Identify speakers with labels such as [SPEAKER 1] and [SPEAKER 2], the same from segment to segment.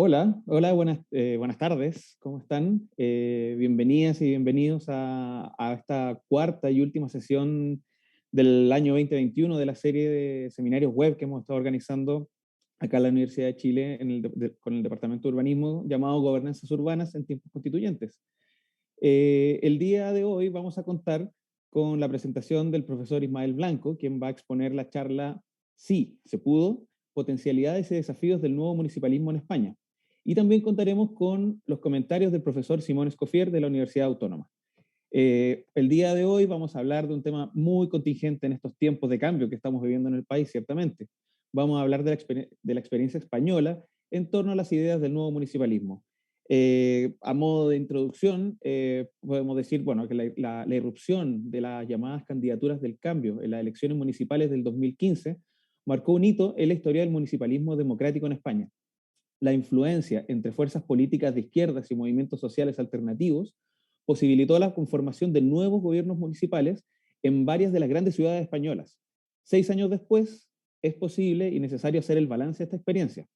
[SPEAKER 1] Hola, buenas tardes, ¿cómo están? Bienvenidas y bienvenidos a esta cuarta y última sesión del año 2021 de la serie de seminarios web que hemos estado organizando acá en la Universidad de Chile con el Departamento de Urbanismo llamado Gobernanzas Urbanas en Tiempos Constituyentes. El día de hoy vamos a contar con la presentación del profesor Ismael Blanco, quien va a exponer la charla Sí, se pudo, potencialidades y desafíos del nuevo municipalismo en España. Y también contaremos con los comentarios del profesor Simón Escofier de la Universidad Autónoma. El día de hoy vamos a hablar de un tema muy contingente en estos tiempos de cambio que estamos viviendo en el país, ciertamente. Vamos a hablar de la experiencia española en torno a las ideas del nuevo municipalismo. A modo de introducción, podemos decir, bueno, que la irrupción de las llamadas candidaturas del cambio en las elecciones municipales del 2015 marcó un hito en la historia del municipalismo democrático en España. La influencia entre fuerzas políticas de izquierdas y movimientos sociales alternativos posibilitó la conformación de nuevos gobiernos municipales en varias de las grandes ciudades españolas. 6 años después, es posible y necesario hacer el balance de esta experiencia.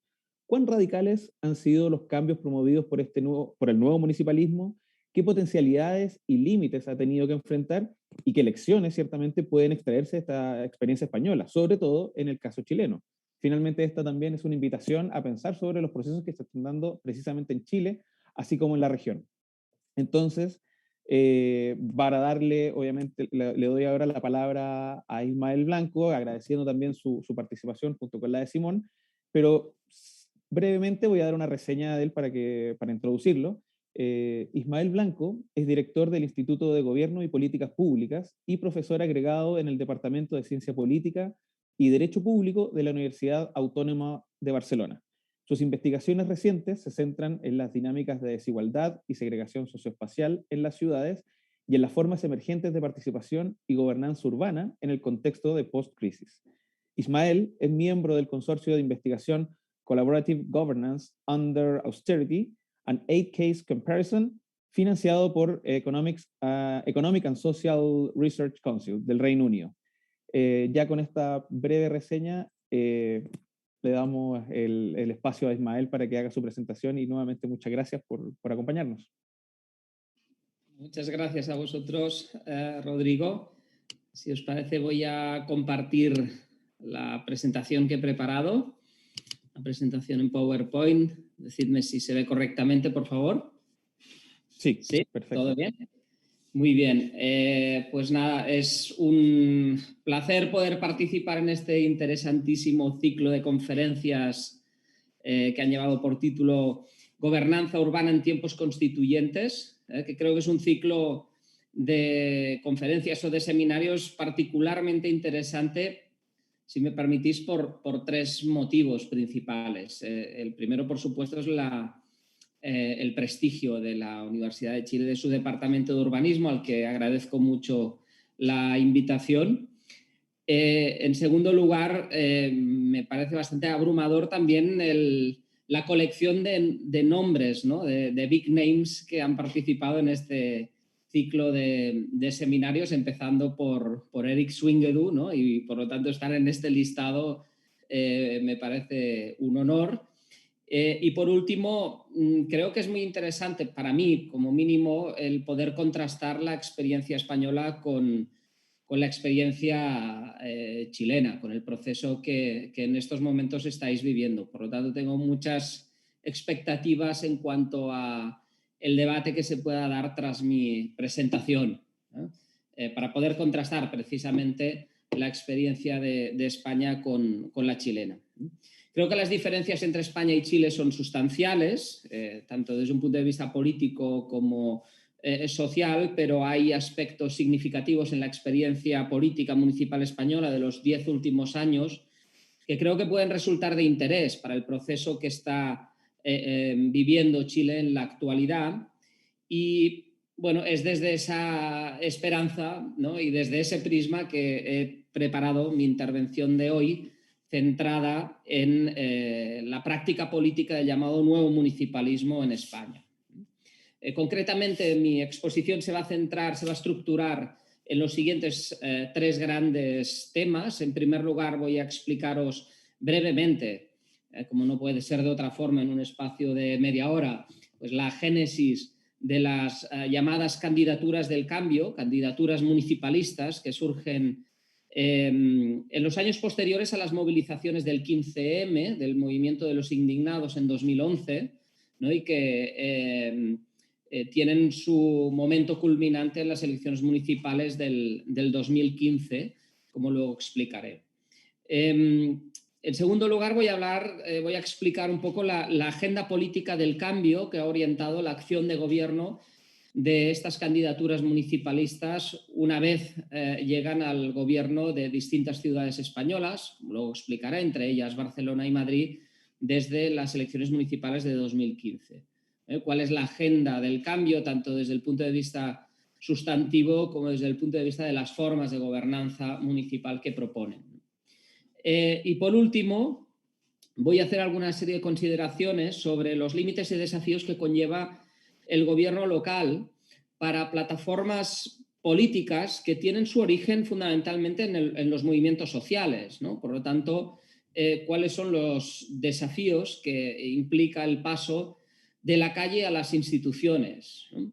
[SPEAKER 1] ¿Cuán radicales han sido los cambios promovidos por el nuevo municipalismo? ¿Qué potencialidades y límites ha tenido que enfrentar? ¿Y qué lecciones ciertamente pueden extraerse de esta experiencia española, sobre todo en el caso chileno? Finalmente, esta también es una invitación a pensar sobre los procesos que se están dando precisamente en Chile, así como en la región. Entonces, para darle, obviamente, le doy ahora la palabra a Ismael Blanco, agradeciendo también su participación junto con la de Simón, pero brevemente voy a dar una reseña de él para introducirlo. Ismael Blanco es director del Instituto de Gobierno y Políticas Públicas y profesor agregado en el Departamento de Ciencia Política y Derecho Público de la Universidad Autónoma de Barcelona. Sus investigaciones recientes se centran en las dinámicas de desigualdad y segregación socioespacial en las ciudades y en las formas emergentes de participación y gobernanza urbana en el contexto de post-crisis. Ismael es miembro del consorcio de investigación Collaborative Governance Under Austerity, an Eight-Case Comparison, financiado por Economic and Social Research Council del Reino Unido. Ya con esta breve reseña, le damos el espacio a Ismael para que haga su presentación y nuevamente muchas gracias por acompañarnos.
[SPEAKER 2] Muchas gracias a vosotros, Rodrigo. Si os parece, voy a compartir la presentación que he preparado, la presentación en PowerPoint. Decidme si se ve correctamente, por favor.
[SPEAKER 1] Sí,
[SPEAKER 2] perfecto. ¿Todo bien? Muy bien. Pues nada, es un placer poder participar en este interesantísimo ciclo de conferencias que han llevado por título Gobernanza Urbana en Tiempos Constituyentes, que creo que es un ciclo de conferencias o de seminarios particularmente interesante, si me permitís, por tres motivos principales. El primero, por supuesto, es el prestigio de la Universidad de Chile, de su departamento de urbanismo, al que agradezco mucho la invitación. En segundo lugar, me parece bastante abrumador también la colección de nombres, ¿no? de big names que han participado en este ciclo de seminarios, empezando por Eric Swingedu, ¿no? Y por lo tanto estar en este listado me parece un honor. Y por último, creo que es muy interesante para mí, como mínimo, el poder contrastar la experiencia española con la experiencia chilena, con el proceso que en estos momentos estáis viviendo. Por lo tanto, tengo muchas expectativas en cuanto a el debate que se pueda dar tras mi presentación, para poder contrastar precisamente la experiencia de España con la chilena. Creo que las diferencias entre España y Chile son sustanciales, tanto desde un punto de vista político como social, pero hay aspectos significativos en la experiencia política municipal española de los 10 últimos años que creo que pueden resultar de interés para el proceso que está viviendo Chile en la actualidad. Y bueno, es desde esa esperanza, ¿no? Y desde ese prisma que he preparado mi intervención de hoy, centrada en la práctica política del llamado nuevo municipalismo en España. Concretamente, mi exposición se va a estructurar en los siguientes tres grandes temas. En primer lugar, voy a explicaros brevemente como no puede ser de otra forma en un espacio de media hora, pues la génesis de las llamadas candidaturas del cambio, candidaturas municipalistas que surgen en los años posteriores a las movilizaciones del 15M, del movimiento de los indignados en 2011, ¿no? Y que tienen su momento culminante en las elecciones municipales del 2015, como luego explicaré. En segundo lugar, voy a explicar un poco la agenda política del cambio que ha orientado la acción de gobierno de estas candidaturas municipalistas una vez llegan al gobierno de distintas ciudades españolas, luego explicaré, entre ellas Barcelona y Madrid, desde las elecciones municipales de 2015. ¿Cuál es la agenda del cambio, tanto desde el punto de vista sustantivo como desde el punto de vista de las formas de gobernanza municipal que proponen? Y por último, voy a hacer alguna serie de consideraciones sobre los límites y desafíos que conlleva el gobierno local para plataformas políticas que tienen su origen fundamentalmente en los movimientos sociales, ¿no? Por lo tanto, cuáles son los desafíos que implica el paso de la calle a las instituciones, ¿no?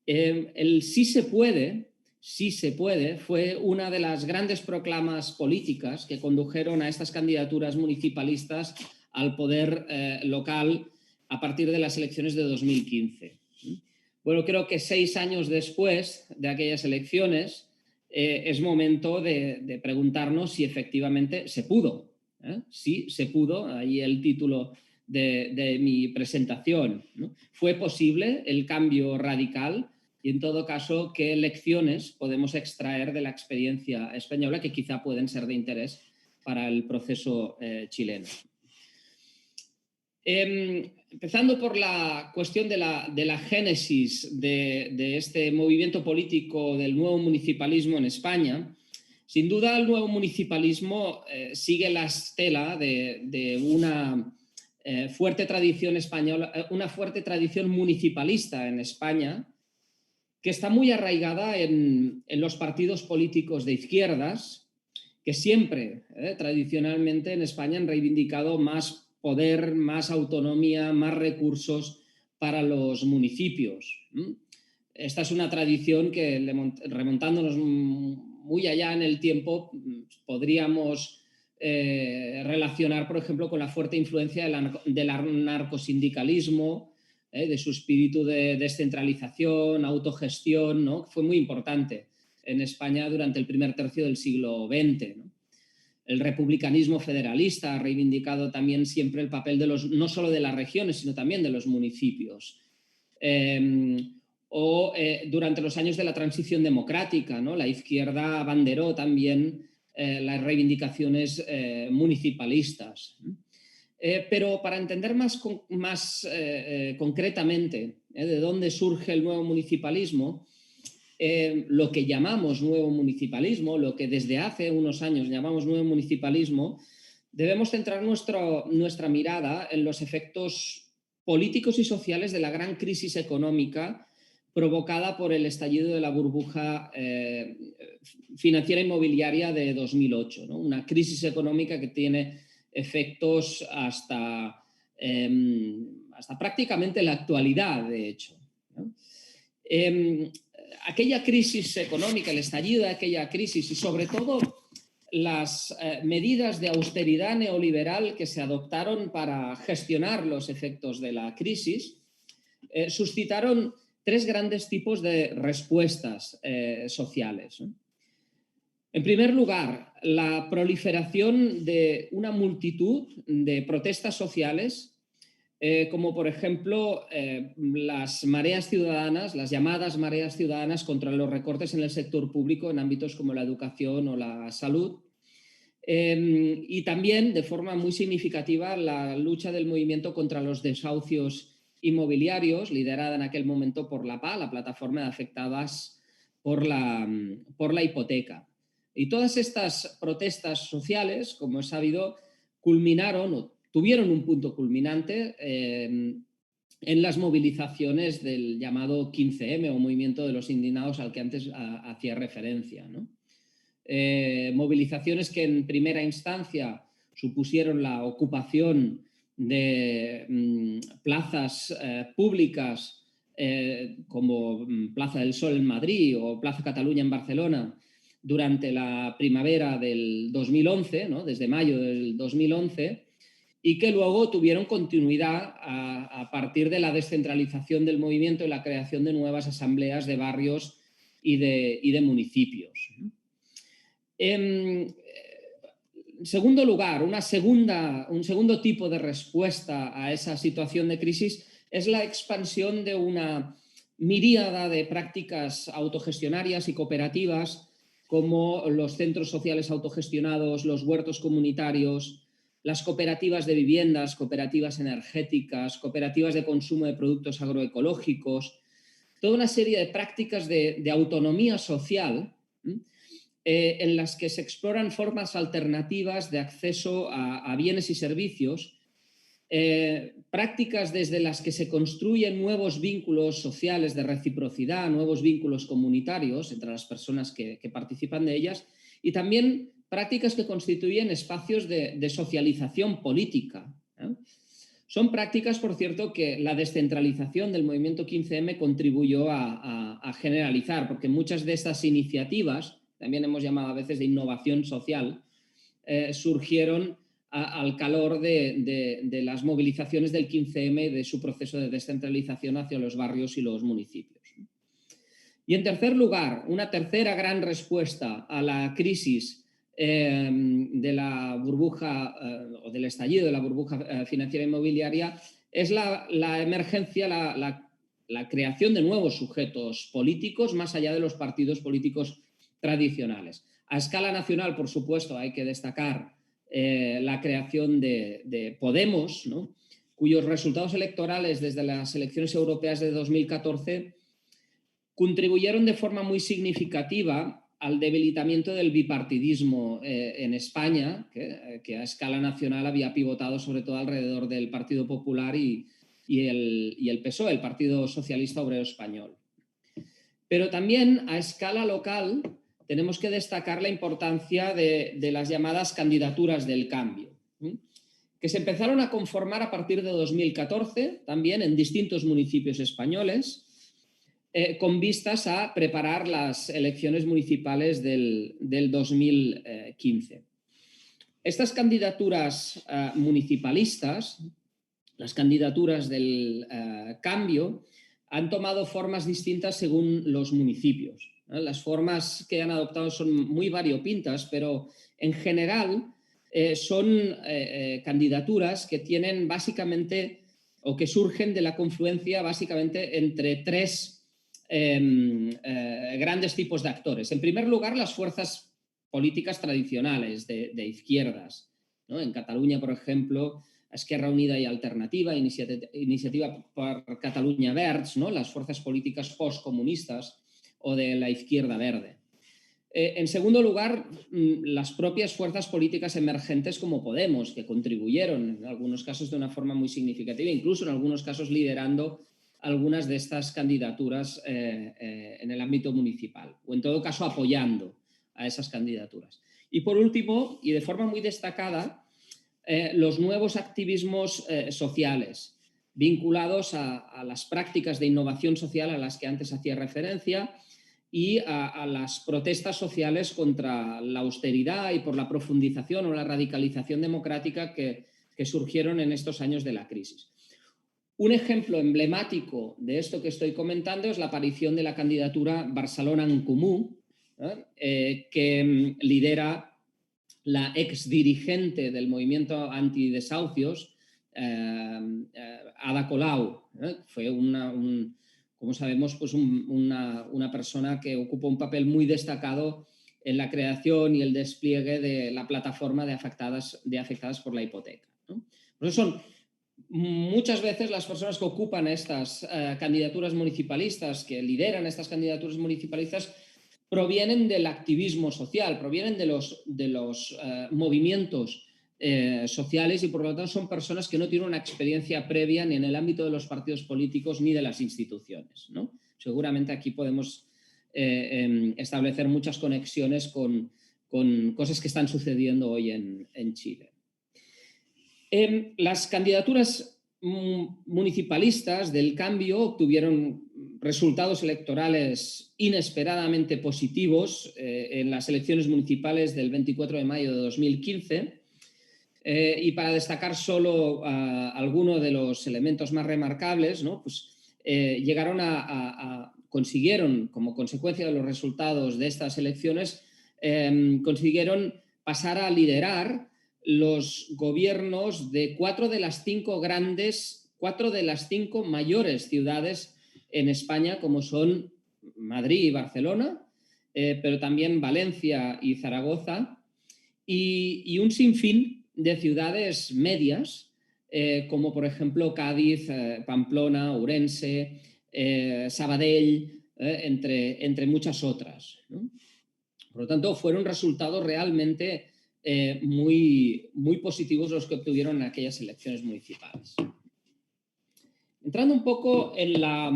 [SPEAKER 2] El sí se puede fue una de las grandes proclamas políticas que condujeron a estas candidaturas municipalistas al poder local a partir de las elecciones de 2015. Bueno, creo que 6 años después de aquellas elecciones es momento de preguntarnos si efectivamente se pudo. Sí, se pudo, ahí el título de mi presentación, ¿no? ¿Fue posible el cambio radical? Y en todo caso, ¿qué lecciones podemos extraer de la experiencia española que quizá pueden ser de interés para el proceso chileno? Empezando por la cuestión de la génesis de este movimiento político del nuevo municipalismo en España, sin duda el nuevo municipalismo sigue la estela de una fuerte tradición española, una fuerte tradición municipalista en España, que está muy arraigada en los partidos políticos de izquierdas, que siempre, tradicionalmente en España, han reivindicado más poder, más autonomía, más recursos para los municipios. Esta es una tradición que, remontándonos muy allá en el tiempo, podríamos relacionar, por ejemplo, con la fuerte influencia del anarcosindicalismo, de su espíritu de descentralización, autogestión, ¿no? Fue muy importante en España durante el primer tercio del siglo XX, ¿no? El republicanismo federalista ha reivindicado también siempre el papel de no solo de las regiones, sino también de los municipios. Durante los años de la transición democrática, ¿no? La izquierda abanderó también las reivindicaciones municipalistas. Pero para entender más concretamente de dónde surge el nuevo municipalismo, lo que llamamos nuevo municipalismo, lo que desde hace unos años llamamos nuevo municipalismo, debemos centrar nuestra mirada en los efectos políticos y sociales de la gran crisis económica provocada por el estallido de la burbuja financiera inmobiliaria de 2008, ¿no? Una crisis económica que tiene efectos hasta prácticamente la actualidad, de hecho, ¿no? Aquella crisis económica, el estallido de aquella crisis y sobre todo las medidas de austeridad neoliberal que se adoptaron para gestionar los efectos de la crisis suscitaron 3 grandes tipos de respuestas sociales, ¿no? En primer lugar, la proliferación de una multitud de protestas sociales, como por ejemplo las mareas ciudadanas, las llamadas mareas ciudadanas contra los recortes en el sector público en ámbitos como la educación o la salud. Y también, de forma muy significativa, la lucha del movimiento contra los desahucios inmobiliarios, liderada en aquel momento por la PA, la plataforma de afectadas por la hipoteca. Y todas estas protestas sociales, como es sabido, culminaron o tuvieron un punto culminante en las movilizaciones del llamado 15M o movimiento de los indignados al que antes hacía referencia, ¿no? Movilizaciones que en primera instancia supusieron la ocupación de plazas públicas como Plaza del Sol en Madrid o Plaza Cataluña en Barcelona durante la primavera del 2011, ¿no? Desde mayo del 2011, y que luego tuvieron continuidad a partir de la descentralización del movimiento y la creación de nuevas asambleas de barrios y de municipios. En segundo lugar, un segundo tipo de respuesta a esa situación de crisis es la expansión de una miríada de prácticas autogestionarias y cooperativas como los centros sociales autogestionados, los huertos comunitarios, las cooperativas de viviendas, cooperativas energéticas, cooperativas de consumo de productos agroecológicos, toda una serie de prácticas de autonomía social en las que se exploran formas alternativas de acceso a bienes y servicios, prácticas desde las que se construyen nuevos vínculos sociales de reciprocidad, nuevos vínculos comunitarios entre las personas que participan de ellas, y también prácticas que constituyen espacios de socialización política. Son prácticas, por cierto, que la descentralización del movimiento 15M contribuyó a generalizar, porque muchas de estas iniciativas, también hemos llamado a veces de innovación social, surgieron al calor de las movilizaciones del 15M, de su proceso de descentralización hacia los barrios y los municipios. Y en tercer lugar, una tercera gran respuesta a la crisis de la burbuja o del estallido de la burbuja financiera inmobiliaria es la emergencia, la creación de nuevos sujetos políticos más allá de los partidos políticos tradicionales. A escala nacional, por supuesto, hay que destacar la creación de Podemos, ¿no? Cuyos resultados electorales desde las elecciones europeas de 2014 contribuyeron de forma muy significativa al debilitamiento del bipartidismo en España, que a escala nacional había pivotado sobre todo alrededor del Partido Popular y el PSOE, el Partido Socialista Obrero Español. Pero también a escala local tenemos que destacar la importancia de las llamadas candidaturas del cambio, que se empezaron a conformar a partir de 2014, también en distintos municipios españoles, con vistas a preparar las elecciones municipales del 2015. Estas candidaturas municipalistas, las candidaturas del cambio, han tomado formas distintas según los municipios. Las formas que han adoptado son muy variopintas, pero en general son candidaturas que tienen básicamente o que surgen de la confluencia básicamente entre tres grandes tipos de actores. En primer lugar, las fuerzas políticas tradicionales de izquierdas, ¿no? En Cataluña, por ejemplo, Esquerra Unida y Alternativa, Iniciativa per Catalunya Verds, ¿no? Las fuerzas políticas postcomunistas o de la izquierda verde. En segundo lugar, las propias fuerzas políticas emergentes como Podemos, que contribuyeron en algunos casos de una forma muy significativa, incluso en algunos casos liderando algunas de estas candidaturas en el ámbito municipal, o en todo caso apoyando a esas candidaturas. Y por último, y de forma muy destacada, los nuevos activismos sociales vinculados a las prácticas de innovación social a las que antes hacía referencia y a las protestas sociales contra la austeridad y por la profundización o la radicalización democrática que surgieron en estos años de la crisis. Un ejemplo emblemático de esto que estoy comentando es la aparición de la candidatura Barcelona en Comú, que lidera la exdirigente del movimiento antidesahucios, Ada Colau. Fue como sabemos, pues una persona que ocupó un papel muy destacado en la creación y el despliegue de la plataforma de afectadas por la hipoteca, ¿no? Por eso son muchas veces las personas que ocupan estas candidaturas municipalistas, que lideran estas candidaturas municipalistas, provienen del activismo social, provienen de los movimientos sociales y por lo tanto son personas que no tienen una experiencia previa ni en el ámbito de los partidos políticos ni de las instituciones, ¿no? Seguramente aquí podemos establecer muchas conexiones con cosas que están sucediendo hoy en Chile. Las candidaturas municipalistas del cambio obtuvieron resultados electorales inesperadamente positivos en las elecciones municipales del 24 de mayo de 2015. Y para destacar solo algunos de los elementos más remarcables, ¿no? Pues, consiguieron, como consecuencia de los resultados de estas elecciones, consiguieron pasar a liderar los gobiernos de cuatro de las cinco mayores ciudades en España, como son Madrid y Barcelona, pero también Valencia y Zaragoza, y un sinfín de ciudades medias, como por ejemplo Cádiz, Pamplona, Ourense, Sabadell, entre muchas otras, ¿no? Por lo tanto, fueron resultados realmente muy positivos los que obtuvieron en aquellas elecciones municipales. Entrando un poco en la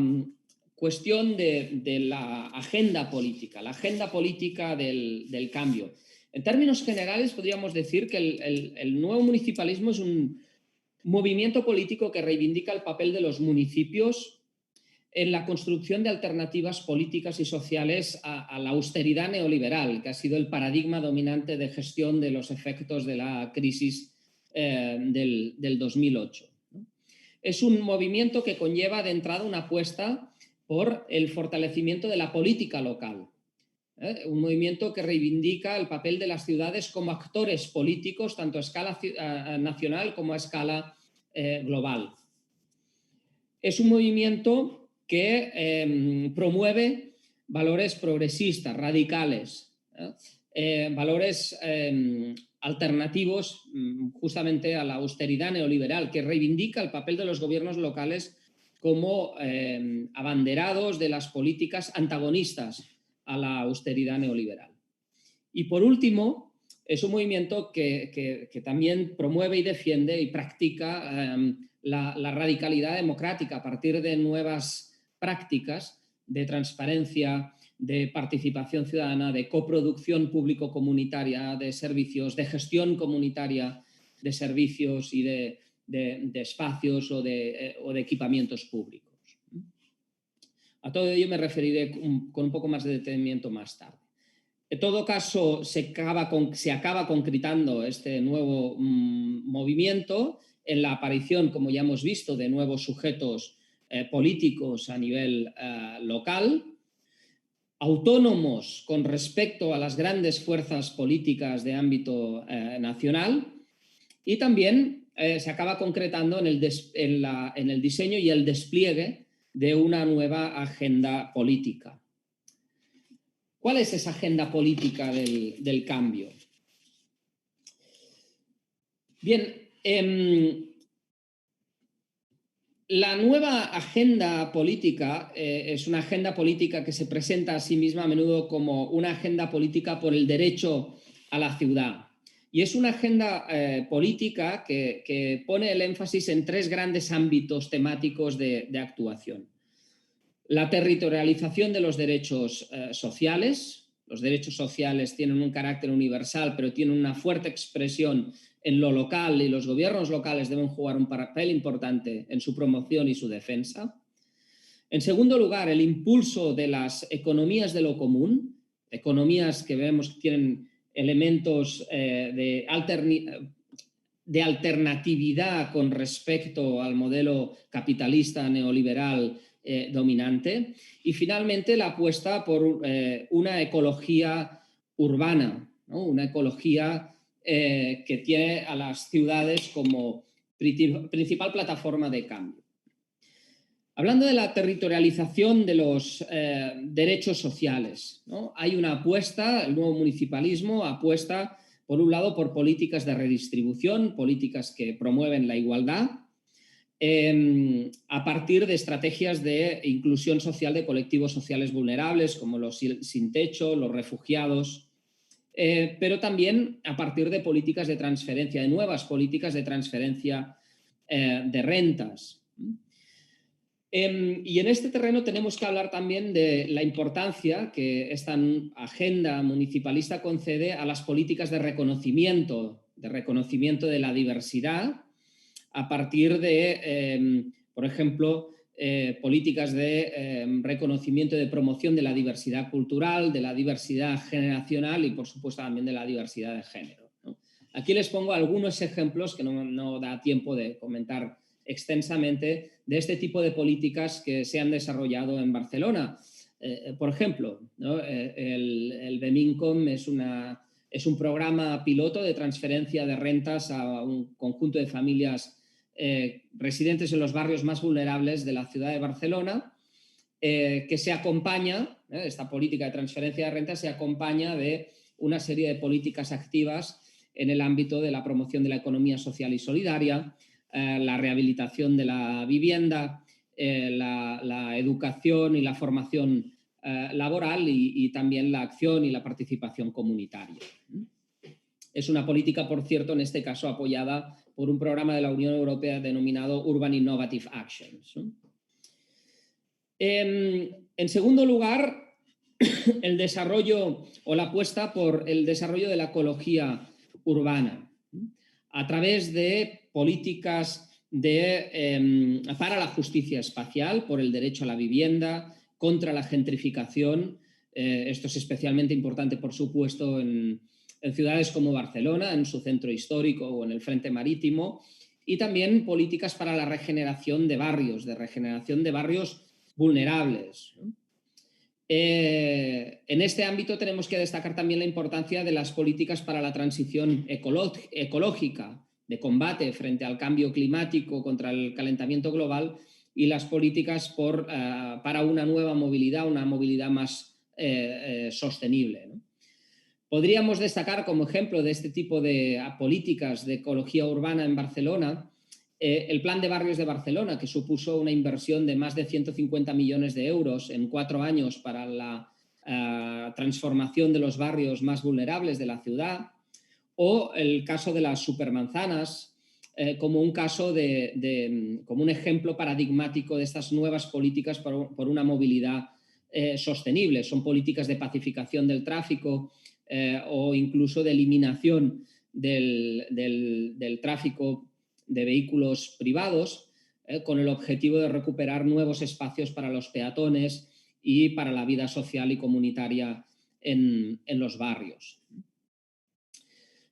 [SPEAKER 2] cuestión de la agenda política del cambio. En términos generales, podríamos decir que el nuevo municipalismo es un movimiento político que reivindica el papel de los municipios en la construcción de alternativas políticas y sociales a la austeridad neoliberal, que ha sido el paradigma dominante de gestión de los efectos de la crisis del 2008. Es un movimiento que conlleva de entrada una apuesta por el fortalecimiento de la política local. Un movimiento que reivindica el papel de las ciudades como actores políticos, tanto a escala nacional como a escala global. Es un movimiento que promueve valores progresistas, radicales, valores alternativos justamente a la austeridad neoliberal, que reivindica el papel de los gobiernos locales como abanderados de las políticas antagonistas a la austeridad neoliberal. Y por último, es un movimiento que también promueve y defiende y practica la radicalidad democrática a partir de nuevas prácticas de transparencia, de participación ciudadana, de coproducción público-comunitaria de servicios, de gestión comunitaria de servicios y de espacios o de equipamientos públicos. A todo ello me referiré con un poco más de detenimiento más tarde. En todo caso, se acaba concretando este nuevo movimiento en la aparición, como ya hemos visto, de nuevos sujetos políticos a nivel local, autónomos con respecto a las grandes fuerzas políticas de ámbito nacional, y también se acaba concretando en el diseño y el despliegue de una nueva agenda política. ¿Cuál es esa agenda política del cambio? Bien, la nueva agenda política es una agenda política que se presenta a sí misma a menudo como una agenda política por el derecho a la ciudad. Y es una agenda política que pone el énfasis en tres grandes ámbitos temáticos de actuación. La territorialización de los derechos sociales. Los derechos sociales tienen un carácter universal, pero tienen una fuerte expresión en lo local, y los gobiernos locales deben jugar un papel importante en su promoción y su defensa. En segundo lugar, el impulso de las economías de lo común, economías que vemos que tienen elementos de alternatividad con respecto al modelo capitalista neoliberal dominante. Y finalmente, la apuesta por una ecología urbana, ¿no? Una ecología que tiene a las ciudades como principal plataforma de cambio. Hablando de la territorialización de los derechos sociales, ¿no? Hay una apuesta, el nuevo municipalismo apuesta, por un lado, por políticas de redistribución, políticas que promueven la igualdad, a partir de estrategias de inclusión social de colectivos sociales vulnerables, como los sin techo, los refugiados, pero también a partir de políticas de transferencia, de nuevas políticas de transferencia de rentas. Y en este terreno tenemos que hablar también de la importancia que esta agenda municipalista concede a las políticas de reconocimiento de la diversidad a partir de, por ejemplo, políticas de reconocimiento y de promoción de la diversidad cultural, de la diversidad generacional y, por supuesto, también de la diversidad de género, ¿no? Aquí les pongo algunos ejemplos que no da tiempo de comentar extensamente de este tipo de políticas que se han desarrollado en Barcelona. Por ejemplo, ¿no? El BEMINCOM es un programa piloto de transferencia de rentas a un conjunto de familias residentes en los barrios más vulnerables de la ciudad de Barcelona, que se acompaña, esta política de transferencia de renta se acompaña de una serie de políticas activas en el ámbito de la promoción de la economía social y solidaria, la rehabilitación de la vivienda, la educación y la formación laboral y también la acción y la participación comunitaria. Es una política, por cierto, en este caso apoyada por un programa de la Unión Europea denominado Urban Innovative Actions. En segundo lugar, el desarrollo o la apuesta por el desarrollo de la ecología urbana a través de políticas para la justicia espacial, por el derecho a la vivienda, contra la gentrificación. Esto es especialmente importante, por supuesto, en ciudades como Barcelona, en su centro histórico o en el frente marítimo, y también políticas para la regeneración de barrios vulnerables. En este ámbito tenemos que destacar también la importancia de las políticas para la transición ecológica, de combate frente al cambio climático, contra el calentamiento global, y las políticas para una nueva movilidad, una movilidad más sostenible, ¿no? Podríamos destacar como ejemplo de este tipo de políticas de ecología urbana en Barcelona el Plan de Barrios de Barcelona, que supuso una inversión de más de 150 millones de euros en 4 años para la transformación de los barrios más vulnerables de la ciudad, o el caso de las supermanzanas, como un como un ejemplo paradigmático de estas nuevas políticas por una movilidad sostenible. Son políticas de pacificación del tráfico o incluso de eliminación del tráfico de vehículos privados, con el objetivo de recuperar nuevos espacios para los peatones y para la vida social y comunitaria en los barrios.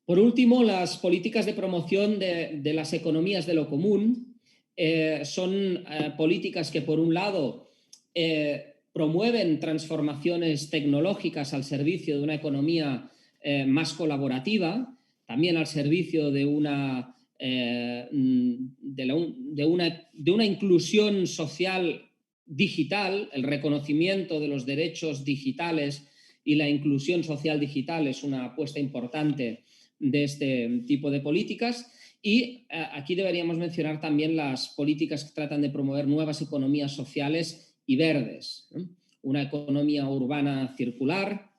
[SPEAKER 2] Por último, las políticas de promoción de las economías de lo común son políticas que, por un lado, promueven transformaciones tecnológicas al servicio de una economía más colaborativa, también al servicio de una inclusión social digital. El reconocimiento de los derechos digitales y la inclusión social digital es una apuesta importante de este tipo de políticas. Y aquí deberíamos mencionar también las políticas que tratan de promover nuevas economías sociales y verdes, ¿no? Una economía urbana circular,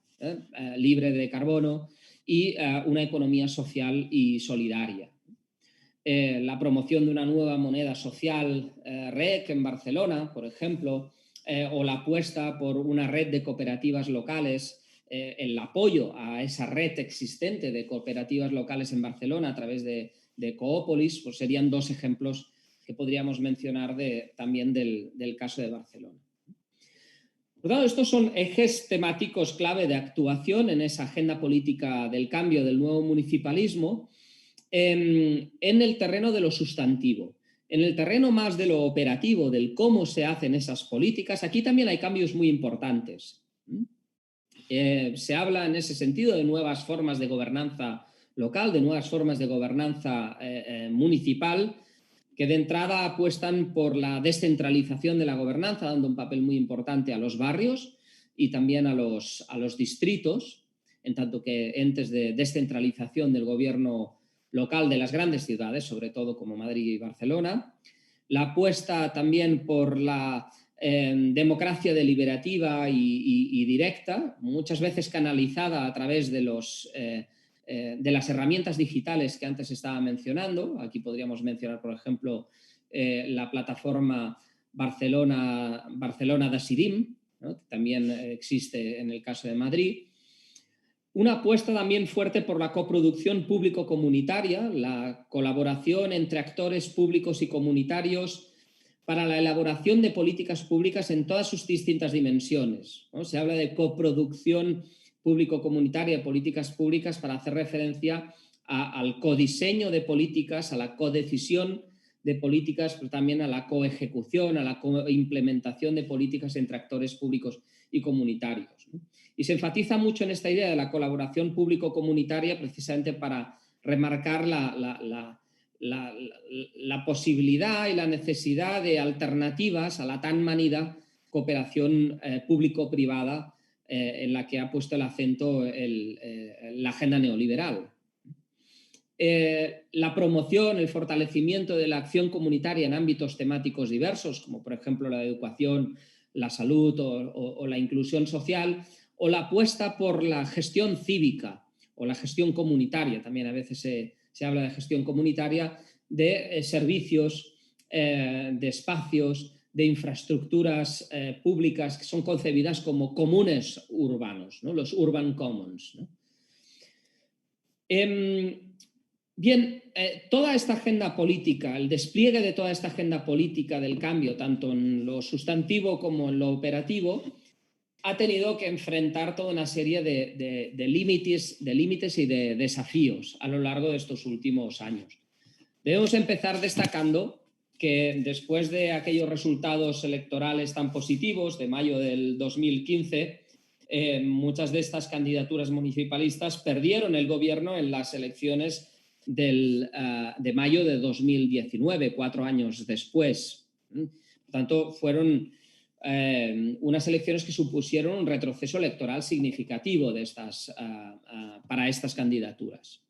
[SPEAKER 2] libre de carbono, y una economía social y solidaria. La promoción de una nueva moneda social REC en Barcelona, por ejemplo, o la apuesta por una red de cooperativas locales, el apoyo a esa red existente de cooperativas locales en Barcelona a través de Coópolis, pues serían 2 ejemplos que podríamos mencionar también del caso de Barcelona. Por lo tanto, estos son ejes temáticos clave de actuación en esa agenda política del cambio del nuevo municipalismo en el terreno de lo sustantivo. En el terreno más de lo operativo, del cómo se hacen esas políticas, aquí también hay cambios muy importantes. Se habla en ese sentido de nuevas formas de gobernanza local, de nuevas formas de gobernanza municipal, que de entrada apuestan por la descentralización de la gobernanza, dando un papel muy importante a los barrios y también a los distritos, en tanto que entes de descentralización del gobierno local de las grandes ciudades, sobre todo como Madrid y Barcelona. La apuesta también por la democracia deliberativa y directa, muchas veces canalizada a través de las herramientas digitales que antes estaba mencionando. Aquí podríamos mencionar, por ejemplo, la plataforma Barcelona Decidim, ¿no? Que también existe en el caso de Madrid. Una apuesta también fuerte por la coproducción público-comunitaria, la colaboración entre actores públicos y comunitarios para la elaboración de políticas públicas en todas sus distintas dimensiones, ¿no? Se habla de coproducción público-comunitaria, políticas públicas, para hacer referencia al codiseño de políticas, a la codecisión de políticas, pero también a la coejecución, a la coimplementación de políticas entre actores públicos y comunitarios, ¿no? Y se enfatiza mucho en esta idea de la colaboración público-comunitaria precisamente para remarcar la posibilidad y la necesidad de alternativas a la tan manida cooperación público-privada en la que ha puesto el acento la agenda neoliberal. La promoción, el fortalecimiento de la acción comunitaria en ámbitos temáticos diversos, como por ejemplo la educación, la salud o la inclusión social, o la apuesta por la gestión cívica o la gestión comunitaria, también a veces se habla de gestión comunitaria, de servicios, de espacios, de infraestructuras públicas que son concebidas como comunes urbanos, ¿no? Los urban commons, ¿no? Bien, toda esta agenda política, el despliegue de toda esta agenda política del cambio, tanto en lo sustantivo como en lo operativo, ha tenido que enfrentar toda una serie de límites y de desafíos a lo largo de estos últimos años. Debemos empezar destacando que después de aquellos resultados electorales tan positivos de mayo del 2015, muchas de estas candidaturas municipalistas perdieron el gobierno en las elecciones de mayo de 2019, 4 años después. Por tanto, fueron unas elecciones que supusieron un retroceso electoral significativo para estas candidaturas.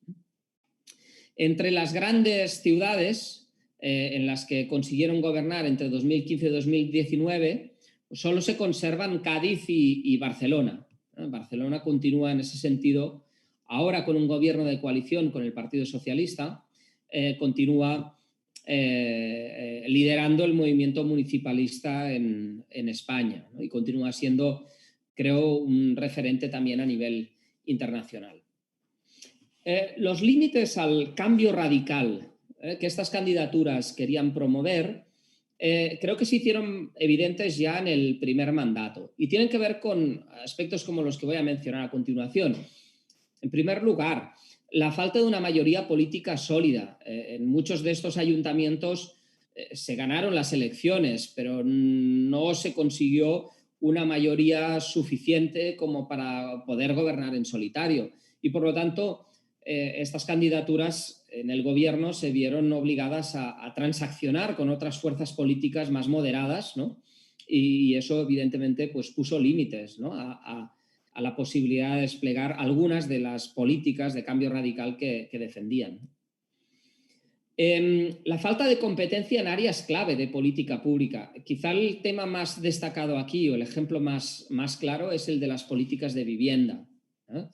[SPEAKER 2] Entre las grandes ciudades en las que consiguieron gobernar entre 2015 y 2019, solo se conservan Cádiz y Barcelona. Barcelona continúa en ese sentido, ahora con un gobierno de coalición con el Partido Socialista, continúa liderando el movimiento municipalista en España, ¿no? Y continúa siendo, creo, un referente también a nivel internacional. Los límites al cambio radical que estas candidaturas querían promover, creo que se hicieron evidentes ya en el primer mandato y tienen que ver con aspectos como los que voy a mencionar a continuación. En primer lugar, la falta de una mayoría política sólida. En muchos de estos ayuntamientos se ganaron las elecciones, pero no se consiguió una mayoría suficiente como para poder gobernar en solitario. Y por lo tanto, estas candidaturas en el gobierno se vieron obligadas a transaccionar con otras fuerzas políticas más moderadas, ¿no? Y eso evidentemente pues, puso límites, ¿no? a la posibilidad de desplegar algunas de las políticas de cambio radical que defendían. La falta de competencia en áreas clave de política pública. Quizá el tema más destacado aquí o el ejemplo más claro es el de las políticas de vivienda, ¿eh?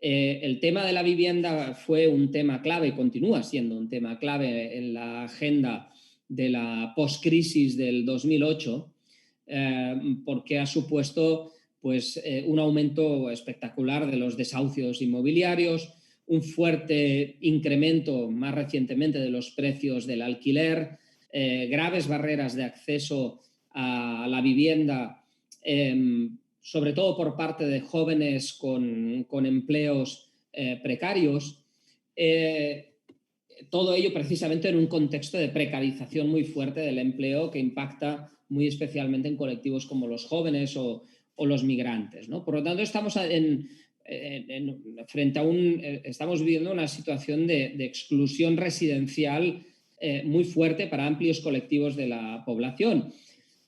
[SPEAKER 2] El tema de la vivienda fue un tema clave y continúa siendo un tema clave en la agenda de la postcrisis del 2008, porque ha supuesto pues, un aumento espectacular de los desahucios inmobiliarios, un fuerte incremento más recientemente de los precios del alquiler, graves barreras de acceso a la vivienda, sobre todo por parte de jóvenes con empleos precarios, todo ello precisamente en un contexto de precarización muy fuerte del empleo que impacta muy especialmente en colectivos como los jóvenes o los migrantes, ¿no? Por lo tanto, estamos estamos viviendo una situación de exclusión residencial muy fuerte para amplios colectivos de la población.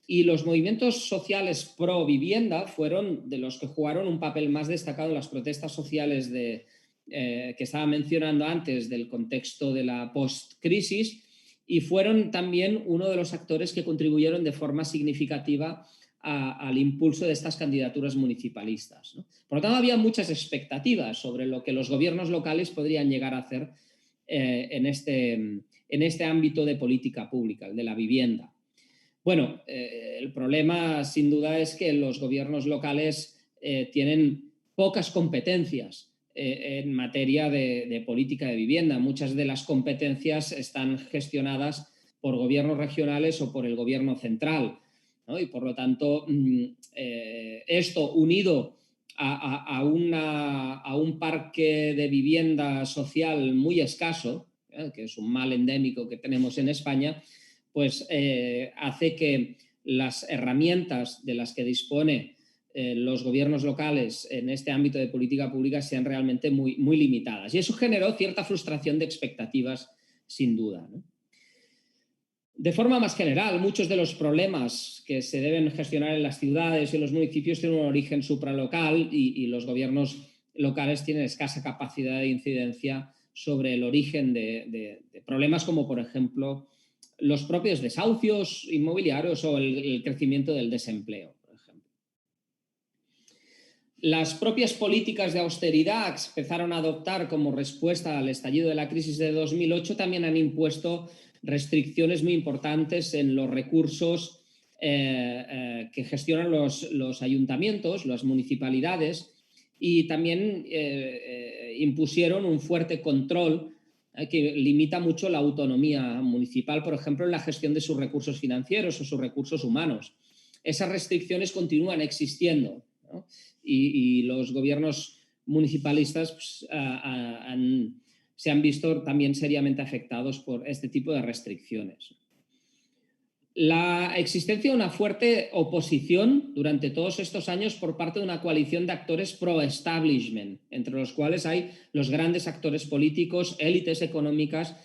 [SPEAKER 2] Y los movimientos sociales pro vivienda fueron de los que jugaron un papel más destacado en las protestas sociales que estaba mencionando antes del contexto de la post-crisis y fueron también uno de los actores que contribuyeron de forma significativa al impulso de estas candidaturas municipalistas, ¿no? Por lo tanto, había muchas expectativas sobre lo que los gobiernos locales podrían llegar a hacer en este ámbito de política pública, el de la vivienda. Bueno, el problema sin duda es que los gobiernos locales tienen pocas competencias en materia de política de vivienda. Muchas de las competencias están gestionadas por gobiernos regionales o por el gobierno central, ¿no? Y por lo tanto, esto unido a un parque de vivienda social muy escaso, que es un mal endémico que tenemos en España, pues hace que las herramientas de las que dispone los gobiernos locales en este ámbito de política pública sean realmente muy, muy limitadas. Y eso generó cierta frustración de expectativas, sin duda, ¿no? De forma más general, muchos de los problemas que se deben gestionar en las ciudades y en los municipios tienen un origen supralocal y los gobiernos locales tienen escasa capacidad de incidencia sobre el origen de problemas como, por ejemplo, los propios desahucios inmobiliarios o el crecimiento del desempleo, por ejemplo. Las propias políticas de austeridad que empezaron a adoptar como respuesta al estallido de la crisis de 2008 también han impuesto restricciones muy importantes en los recursos que gestionan los ayuntamientos, las municipalidades, y también impusieron un fuerte control que limita mucho la autonomía municipal, por ejemplo, en la gestión de sus recursos financieros o sus recursos humanos. Esas restricciones continúan existiendo, ¿no? Y los gobiernos municipalistas pues, se han visto también seriamente afectados por este tipo de restricciones. La existencia de una fuerte oposición durante todos estos años por parte de una coalición de actores pro-establishment, entre los cuales hay los grandes actores políticos, élites económicas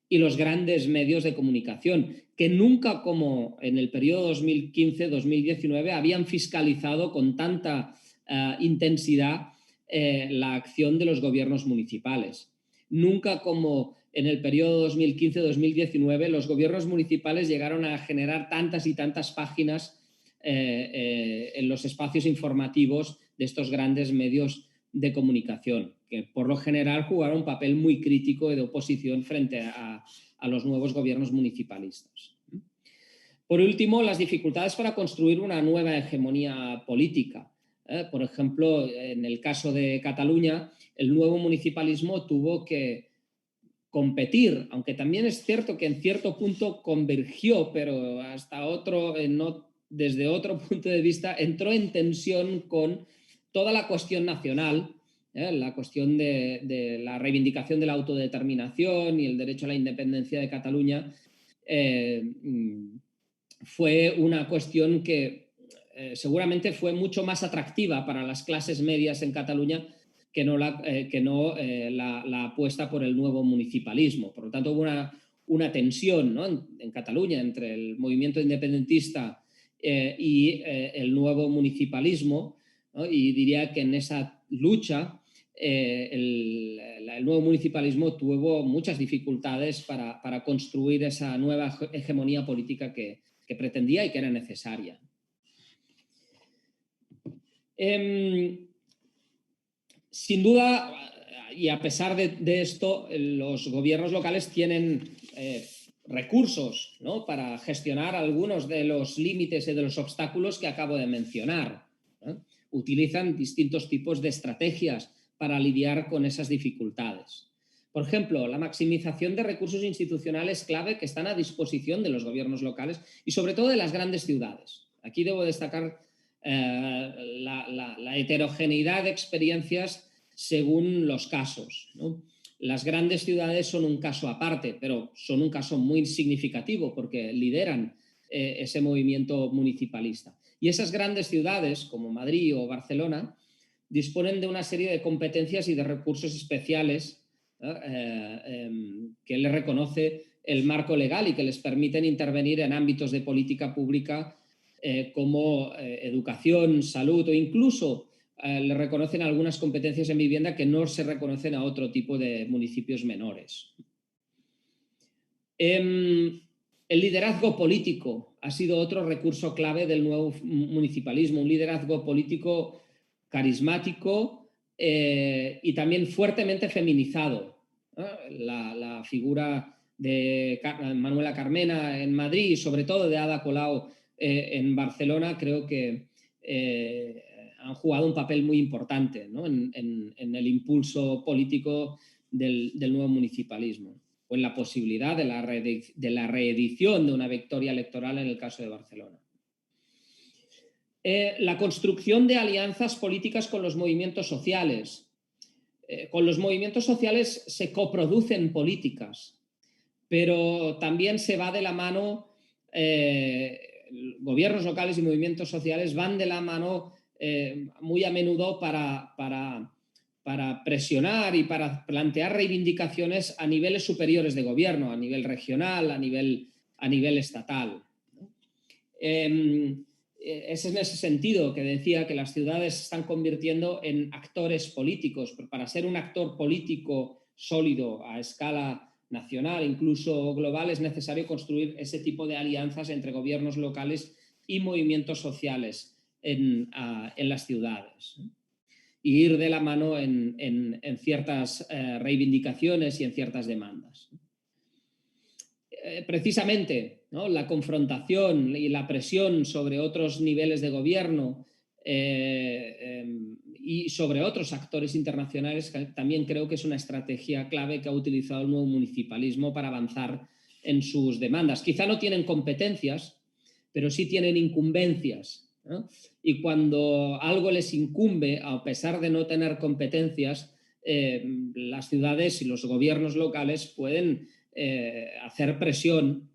[SPEAKER 2] y los grandes medios de comunicación, que nunca, como en el periodo 2015-2019, habían fiscalizado con tanta intensidad la acción de los gobiernos municipales. Nunca, como en el periodo 2015-2019, los gobiernos municipales llegaron a generar tantas y tantas páginas en los espacios informativos de estos grandes medios de comunicación, que por lo general jugaron un papel muy crítico de oposición frente a los nuevos gobiernos municipalistas. Por último, las dificultades para construir una nueva hegemonía política. Por ejemplo, en el caso de Cataluña, el nuevo municipalismo tuvo que competir, aunque también es cierto que en cierto punto convergió, pero hasta desde otro punto de vista entró en tensión con toda la cuestión nacional, la cuestión de la reivindicación de la autodeterminación y el derecho a la independencia de Cataluña. Fue una cuestión que seguramente fue mucho más atractiva para las clases medias en Cataluña que no la apuesta por el nuevo municipalismo. Por lo tanto, hubo una tensión, ¿no? en Cataluña entre el movimiento independentista y el nuevo municipalismo, ¿no? Y diría que en esa lucha el nuevo municipalismo tuvo muchas dificultades para construir esa nueva hegemonía política que pretendía y que era necesaria. Sin duda, y a pesar de esto, los gobiernos locales tienen recursos, ¿no? para gestionar algunos de los límites y de los obstáculos que acabo de mencionar, ¿no? Utilizan distintos tipos de estrategias para lidiar con esas dificultades. Por ejemplo, la maximización de recursos institucionales clave que están a disposición de los gobiernos locales y sobre todo de las grandes ciudades. Aquí debo destacar la heterogeneidad de experiencias según los casos, ¿no? Las grandes ciudades son un caso aparte, pero son un caso muy significativo porque lideran ese movimiento municipalista. Y esas grandes ciudades, como Madrid o Barcelona, disponen de una serie de competencias y de recursos especiales que les reconoce el marco legal y que les permiten intervenir en ámbitos de política pública como educación, salud o incluso le reconocen algunas competencias en vivienda que no se reconocen a otro tipo de municipios menores. El liderazgo político ha sido otro recurso clave del nuevo municipalismo, un liderazgo político carismático y también fuertemente feminizado. La figura de Manuela Carmena en Madrid y sobre todo de Ada Colau en Barcelona creo que han jugado un papel muy importante, ¿no? en el impulso político del nuevo municipalismo, o en la posibilidad de la reedición de una victoria electoral en el caso de Barcelona. La construcción de alianzas políticas con los movimientos sociales. Con los movimientos sociales se coproducen políticas, pero también se va de la mano, gobiernos locales y movimientos sociales van de la mano muy a menudo para presionar y para plantear reivindicaciones a niveles superiores de gobierno, a nivel regional, a nivel estatal. Es en ese sentido que decía que las ciudades se están convirtiendo en actores políticos. Para ser un actor político sólido a escala nacional, incluso global, es necesario construir ese tipo de alianzas entre gobiernos locales y movimientos sociales en las ciudades. Y ir de la mano en ciertas reivindicaciones y en ciertas demandas. Precisamente, ¿no?, la confrontación y la presión sobre otros niveles de gobierno y sobre otros actores internacionales también creo que es una estrategia clave que ha utilizado el nuevo municipalismo para avanzar en sus demandas. Quizá no tienen competencias, pero sí tienen incumbencias, ¿no? Y cuando algo les incumbe, a pesar de no tener competencias, las ciudades y los gobiernos locales pueden hacer presión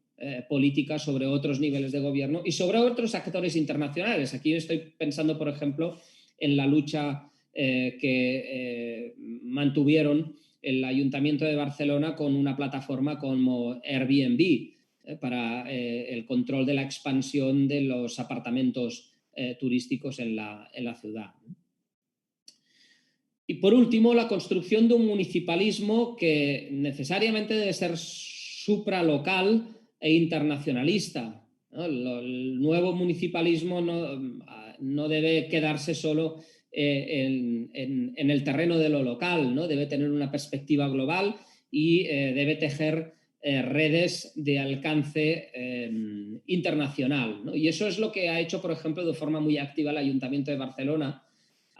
[SPEAKER 2] política sobre otros niveles de gobierno y sobre otros actores internacionales. Aquí estoy pensando, por ejemplo, en la lucha que mantuvieron el Ayuntamiento de Barcelona con una plataforma como Airbnb para el control de la expansión de los apartamentos turísticos en la ciudad. Y por último, la construcción de un municipalismo que necesariamente debe ser supralocal e internacionalista, ¿no? El nuevo municipalismo no debe quedarse solo en el terreno de lo local, ¿no? Debe tener una perspectiva global y debe tejer redes de alcance internacional, ¿no? Y eso es lo que ha hecho, por ejemplo, de forma muy activa el Ayuntamiento de Barcelona,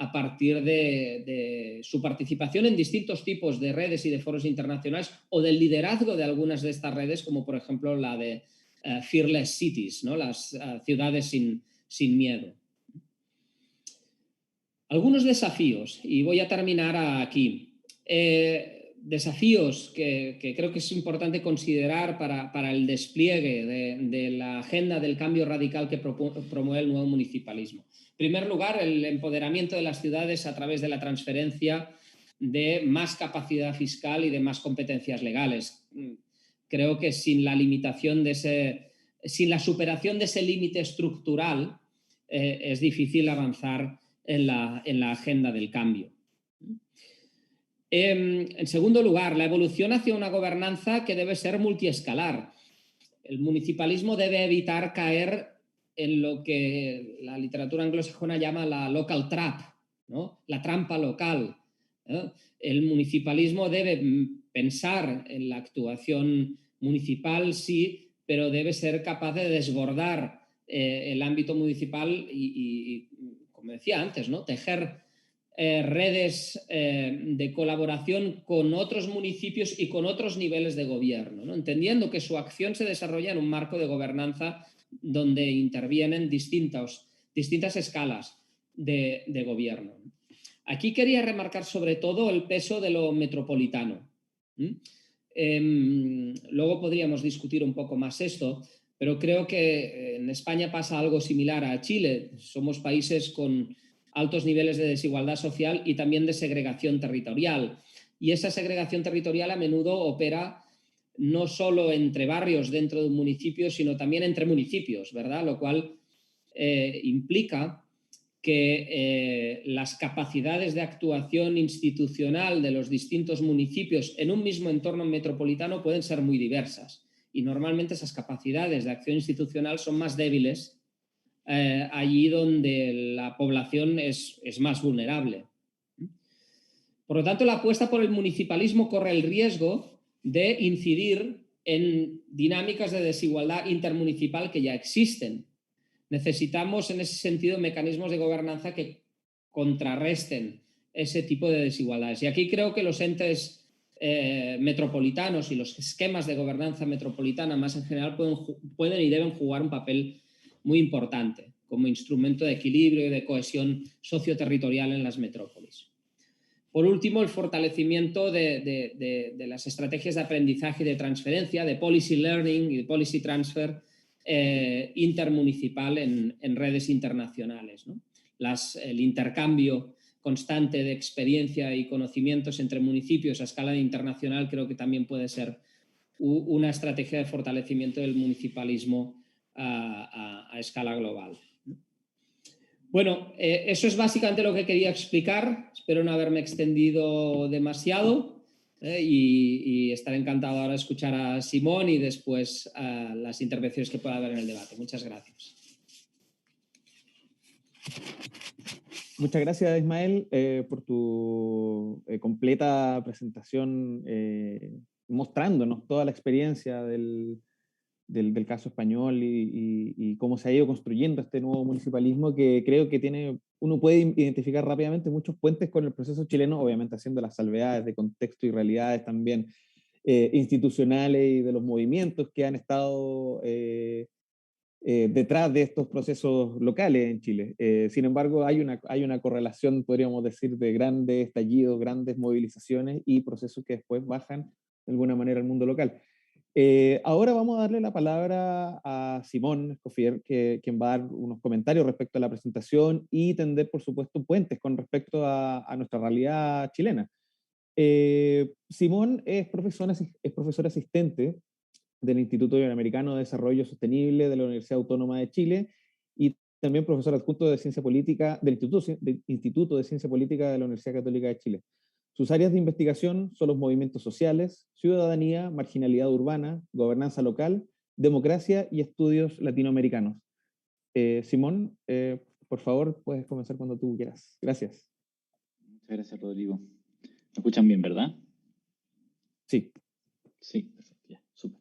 [SPEAKER 2] a partir de su participación en distintos tipos de redes y de foros internacionales, o del liderazgo de algunas de estas redes, como por ejemplo la de Fearless Cities, ¿no?, las ciudades sin miedo. Algunos desafíos, y voy a terminar aquí. Desafíos que creo que es importante considerar para el despliegue de la agenda del cambio radical que promueve el nuevo municipalismo. En primer lugar, el empoderamiento de las ciudades a través de la transferencia de más capacidad fiscal y de más competencias legales. Creo que sin la limitación sin la superación de ese límite estructural, es difícil avanzar en la agenda del cambio. En segundo lugar, la evolución hacia una gobernanza que debe ser multiescalar. El municipalismo debe evitar caer en lo que la literatura anglosajona llama la local trap, ¿no?, la trampa local, ¿no? El municipalismo debe pensar en la actuación municipal, sí, pero debe ser capaz de desbordar el ámbito municipal y, como decía antes, ¿no?, tejer redes de colaboración con otros municipios y con otros niveles de gobierno, ¿no?, entendiendo que su acción se desarrolla en un marco de gobernanza donde intervienen distintas escalas de gobierno. Aquí quería remarcar sobre todo el peso de lo metropolitano. Luego podríamos discutir un poco más esto, pero creo que en España pasa algo similar a Chile. Somos países con altos niveles de desigualdad social y también de segregación territorial. Y esa segregación territorial a menudo opera no solo entre barrios dentro de un municipio, sino también entre municipios, ¿verdad? Lo cual implica que las capacidades de actuación institucional de los distintos municipios en un mismo entorno metropolitano pueden ser muy diversas. Y normalmente esas capacidades de acción institucional son más débiles allí donde la población es más vulnerable. Por lo tanto, la apuesta por el municipalismo corre el riesgo de incidir en dinámicas de desigualdad intermunicipal que ya existen. Necesitamos, en ese sentido, mecanismos de gobernanza que contrarresten ese tipo de desigualdades. Y aquí creo que los entes metropolitanos y los esquemas de gobernanza metropolitana más en general pueden y deben jugar un papel muy importante como instrumento de equilibrio y de cohesión socioterritorial en las metrópolis. Por último, el fortalecimiento de las estrategias de aprendizaje y de transferencia, de policy learning y de policy transfer intermunicipal en redes internacionales, ¿no? El intercambio constante de experiencia y conocimientos entre municipios a escala internacional creo que también puede ser una estrategia de fortalecimiento del municipalismo a escala global. Bueno, eso es básicamente lo que quería explicar. Espero no haberme extendido demasiado y estaré encantado ahora de escuchar a Simón y después las intervenciones que pueda haber en el debate. Muchas gracias.
[SPEAKER 1] Muchas gracias, Ismael, por tu completa presentación, mostrándonos toda la experiencia del caso español y cómo se ha ido construyendo este nuevo municipalismo que creo que uno puede identificar rápidamente muchos puentes con el proceso chileno, obviamente haciendo las salvedades de contexto y realidades también institucionales y de los movimientos que han estado detrás de estos procesos locales en Chile. Sin embargo, hay una correlación, podríamos decir, de grandes estallidos, grandes movilizaciones y procesos que después bajan de alguna manera al mundo local. Ahora vamos a darle la palabra a Simón Escoffier, quien va a dar unos comentarios respecto a la presentación y tender, por supuesto, puentes con respecto a nuestra realidad chilena. Simón es profesor asistente del Instituto Iberoamericano de Desarrollo Sostenible de la Universidad Autónoma de Chile y también profesor adjunto de Ciencia Política del Instituto de Ciencia Política de la Universidad Católica de Chile. Sus áreas de investigación son los movimientos sociales, ciudadanía, marginalidad urbana, gobernanza local, democracia y estudios latinoamericanos. Simón, por favor, puedes comenzar cuando tú quieras. Gracias.
[SPEAKER 3] Muchas gracias, Rodrigo. ¿Me escuchan bien, verdad?
[SPEAKER 1] Sí.
[SPEAKER 3] Sí, perfecto. Ya, súper.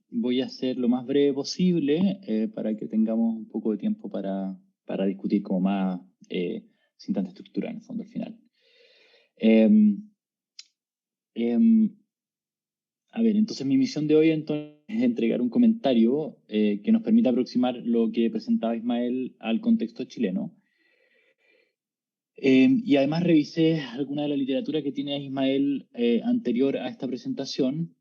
[SPEAKER 3] Voy a ser lo más breve posible para que tengamos un poco de tiempo para discutir como más, sin tanta estructura en el fondo al final. A ver, entonces mi misión de hoy entonces es entregar un comentario que nos permita aproximar lo que presentaba Ismael al contexto chileno. Y además revisé alguna de la literatura que tiene Ismael anterior a esta presentación,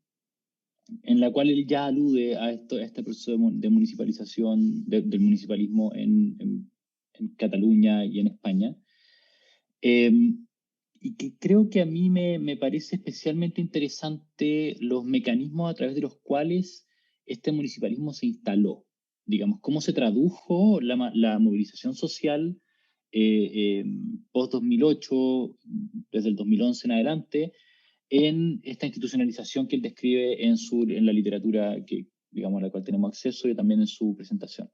[SPEAKER 3] en la cual él ya alude a este proceso de municipalización, del municipalismo en Cataluña y en España. Y que creo que a mí me parece especialmente interesante los mecanismos a través de los cuales este municipalismo se instaló. Digamos, cómo se tradujo la movilización social post-2008, desde el 2011 en adelante, en esta institucionalización que él describe en la literatura a la cual tenemos acceso y también en su presentación.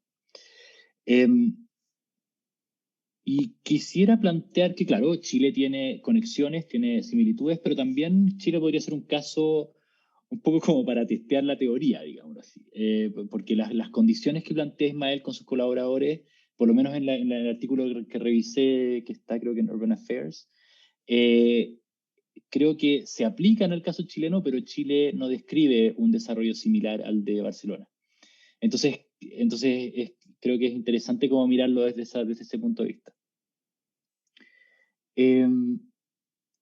[SPEAKER 3] Y quisiera plantear que, claro, Chile tiene conexiones, tiene similitudes, pero también Chile podría ser un caso un poco como para testear la teoría, digamos así. Porque las condiciones que plantea Ismael con sus colaboradores, por lo menos en el artículo que revisé, que está creo que en Urban Affairs, creo que se aplica en el caso chileno, pero Chile no describe un desarrollo similar al de Barcelona. Entonces creo que es interesante como mirarlo desde ese punto de vista.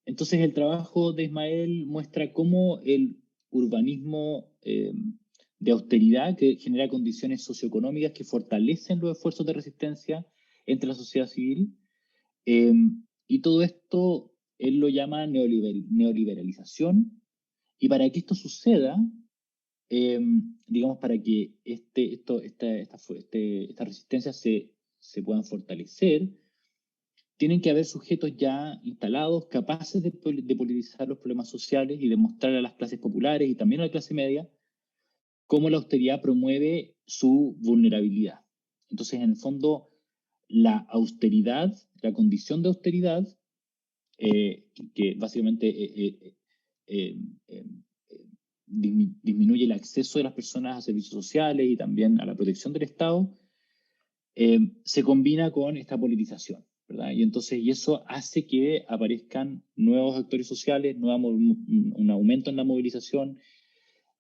[SPEAKER 3] Entonces el trabajo de Ismael muestra cómo el urbanismo de austeridad, que genera condiciones socioeconómicas que fortalecen los esfuerzos de resistencia entre la sociedad civil, y todo esto él lo llama neoliberalización, y para que esto suceda, digamos, para que estas resistencias se puedan fortalecer, tienen que haber sujetos ya instalados, capaces de politizar los problemas sociales y demostrar a las clases populares y también a la clase media cómo la austeridad promueve su vulnerabilidad. Entonces, en el fondo, la austeridad, la condición de austeridad, que básicamente disminuye el acceso de las personas a servicios sociales y también a la protección del Estado, se combina con esta politización, ¿verdad? Y eso hace que aparezcan nuevos actores sociales, un aumento en la movilización,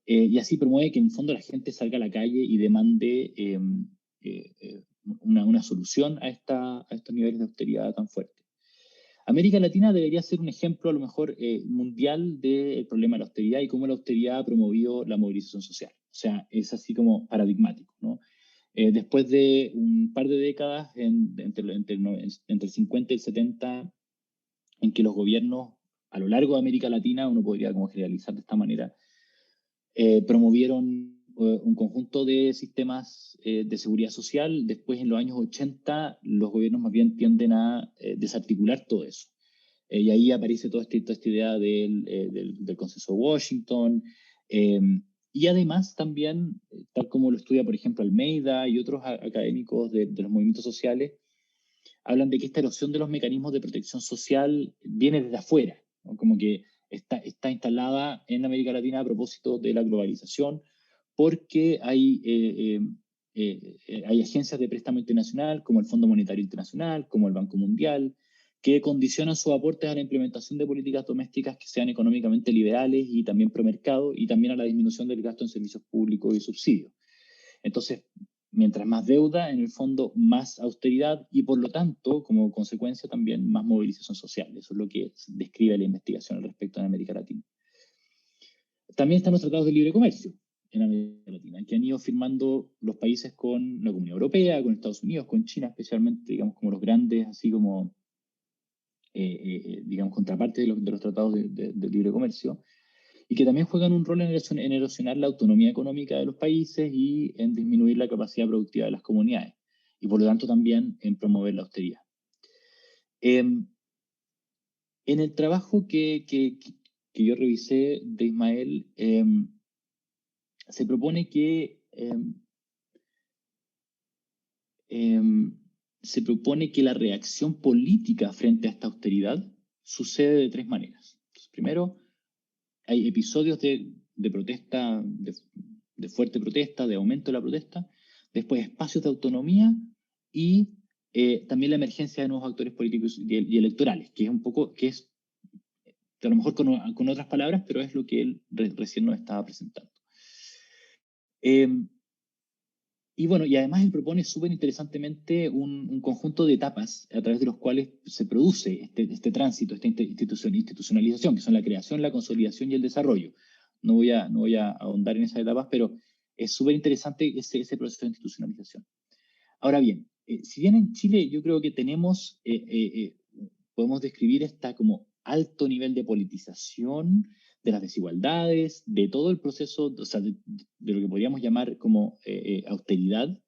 [SPEAKER 3] y así promueve que en el fondo la gente salga a la calle y demande una solución a estos niveles de austeridad tan fuertes. América Latina debería ser un ejemplo a lo mejor mundial del problema de la austeridad y cómo la austeridad ha promovido la movilización social. O sea, es así como paradigmático, ¿no? Después de un par de décadas, entre el 50 y el 70, en que los gobiernos a lo largo de América Latina, uno podría como generalizar de esta manera, promovieron un conjunto de sistemas de seguridad social. Después, en los años 80, los gobiernos más bien tienden a desarticular todo eso. Y ahí aparece toda esta idea del Consenso de Washington. Y además también, tal como lo estudia, por ejemplo, Almeida y otros académicos de los movimientos sociales, hablan de que esta erosión de los mecanismos de protección social viene desde afuera, ¿no? Como que está instalada en América Latina a propósito de la globalización, porque hay agencias de préstamo internacional, como el Fondo Monetario Internacional, como el Banco Mundial, que condicionan sus aportes a la implementación de políticas domésticas que sean económicamente liberales y también promercado, y también a la disminución del gasto en servicios públicos y subsidios. Entonces, mientras más deuda, en el fondo más austeridad y por lo tanto, como consecuencia también más movilización social. Eso es lo que describe la investigación al respecto en América Latina. También están los tratados de libre comercio en América Latina, que han ido firmando los países con la Comunidad Europea, con Estados Unidos, con China especialmente, digamos, como los grandes, así como, digamos, contrapartes de los tratados de libre comercio, y que también juegan un rol en erosionar la autonomía económica de los países y en disminuir la capacidad productiva de las comunidades, y por lo tanto también en promover la austeridad. En el trabajo que yo revisé de Ismael, se propone que la reacción política frente a esta austeridad sucede de tres maneras. Entonces, primero, hay episodios de protesta, de fuerte protesta, de aumento de la protesta, después espacios de autonomía y también la emergencia de nuevos actores políticos y electorales, que es un poco, que es a lo mejor con otras palabras, pero es lo que él recién nos estaba presentando. Y bueno, y además él propone súper interesantemente un conjunto de etapas a través de los cuales se produce este tránsito, esta institucionalización, que son la creación, la consolidación y el desarrollo. No voy a ahondar en esas etapas, pero es súper interesante ese proceso de institucionalización. Ahora bien, si bien en Chile yo creo que podemos describir esta como alto nivel de politización de las desigualdades, de todo el proceso, o sea, de lo que podríamos llamar como austeridad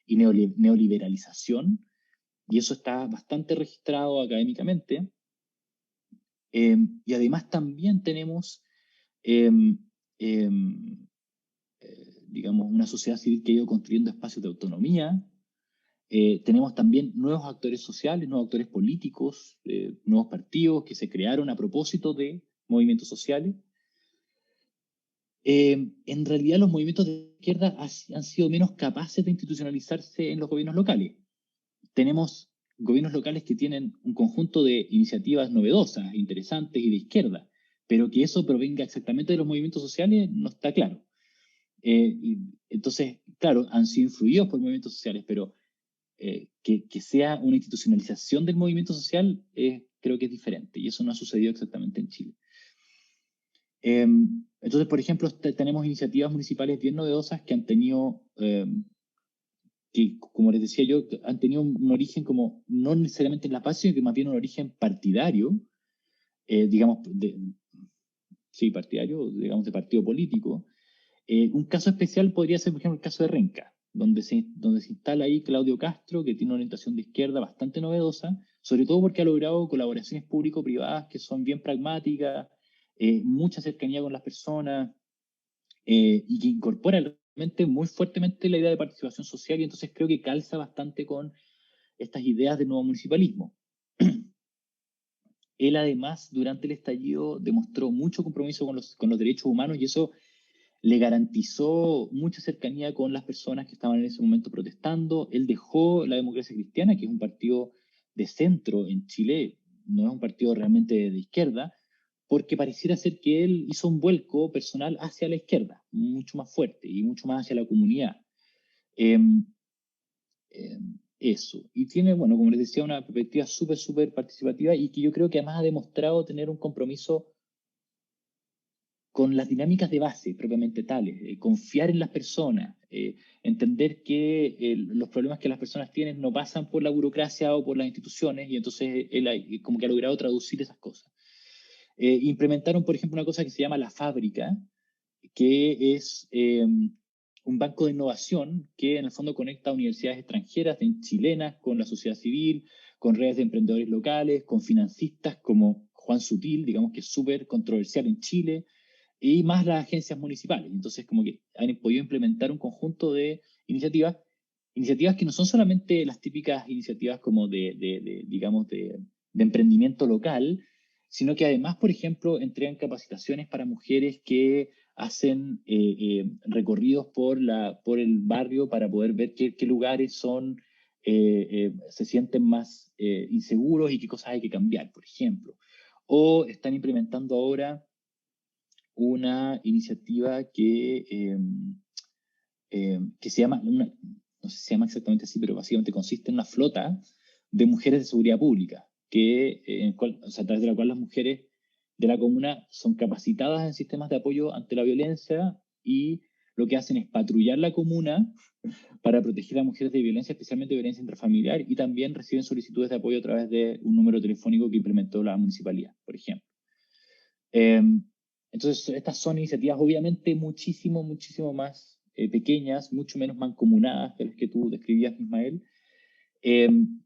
[SPEAKER 3] y neoliberalización, y eso está bastante registrado académicamente. Y además también tenemos, digamos, una sociedad civil que ha ido construyendo espacios de autonomía. Tenemos también nuevos actores sociales, nuevos actores políticos, nuevos partidos que se crearon a propósito de movimientos sociales. En realidad los movimientos de izquierda han sido menos capaces de institucionalizarse en los gobiernos locales. Tenemos gobiernos locales que tienen un conjunto de iniciativas novedosas, interesantes y de izquierda, pero que eso provenga exactamente de los movimientos sociales no está claro. Entonces, claro, han sido influidos por movimientos sociales, pero que sea una institucionalización del movimiento social creo que es diferente, y eso no ha sucedido exactamente en Chile. Entonces, por ejemplo, tenemos iniciativas municipales bien novedosas que han tenido, que, como les decía yo, han tenido un origen como no necesariamente en la paz, sino que más bien un origen partidario, digamos, partidario, digamos, de partido político. Un caso especial podría ser, por ejemplo, el caso de Renca, donde se instala ahí Claudio Castro, que tiene una orientación de izquierda bastante novedosa, sobre todo porque ha logrado colaboraciones público-privadas que son bien pragmáticas, mucha cercanía con las personas, y que incorpora realmente muy fuertemente la idea de participación social, y entonces creo que calza bastante con estas ideas del nuevo municipalismo. Él además, durante el estallido, demostró mucho compromiso con los derechos humanos, y eso le garantizó mucha cercanía con las personas que estaban en ese momento protestando. Él dejó la Democracia Cristiana, que es un partido de centro en Chile, no es un partido realmente de izquierda, porque pareciera ser que él hizo un vuelco personal hacia la izquierda, mucho más fuerte y mucho más hacia la comunidad. Eh, Eso. Y tiene, bueno, como les decía, una perspectiva súper participativa y que yo creo que además ha demostrado tener un compromiso con las dinámicas de base propiamente tales, confiar en las personas, entender que los problemas que las personas tienen no pasan por la burocracia o por las instituciones, y entonces él como que ha logrado traducir esas cosas. Implementaron, por ejemplo, una cosa que se llama La Fábrica, que es un banco de innovación que en el fondo conecta a universidades extranjeras, chilenas, con la sociedad civil, con redes de emprendedores locales, con financistas como Juan Sutil, digamos que es súper controversial en Chile, y más las agencias municipales. Entonces, como que han podido implementar un conjunto de iniciativas que no son solamente las típicas iniciativas como digamos, de emprendimiento local, sino que además, por ejemplo, entregan capacitaciones para mujeres que hacen recorridos por el barrio para poder ver qué lugares se sienten más inseguros y qué cosas hay que cambiar, por ejemplo. O están implementando ahora una iniciativa que se llama, no sé si se llama exactamente así, pero básicamente consiste en una flota de mujeres de seguridad pública, o sea, a través de la cual las mujeres de la comuna son capacitadas en sistemas de apoyo ante la violencia, y lo que hacen es patrullar la comuna para proteger a mujeres de violencia, especialmente violencia intrafamiliar, y también reciben solicitudes de apoyo a través de un número telefónico que implementó la municipalidad, por ejemplo. Entonces, estas son iniciativas obviamente muchísimo más pequeñas, mucho menos mancomunadas que las que tú describías, Ismael,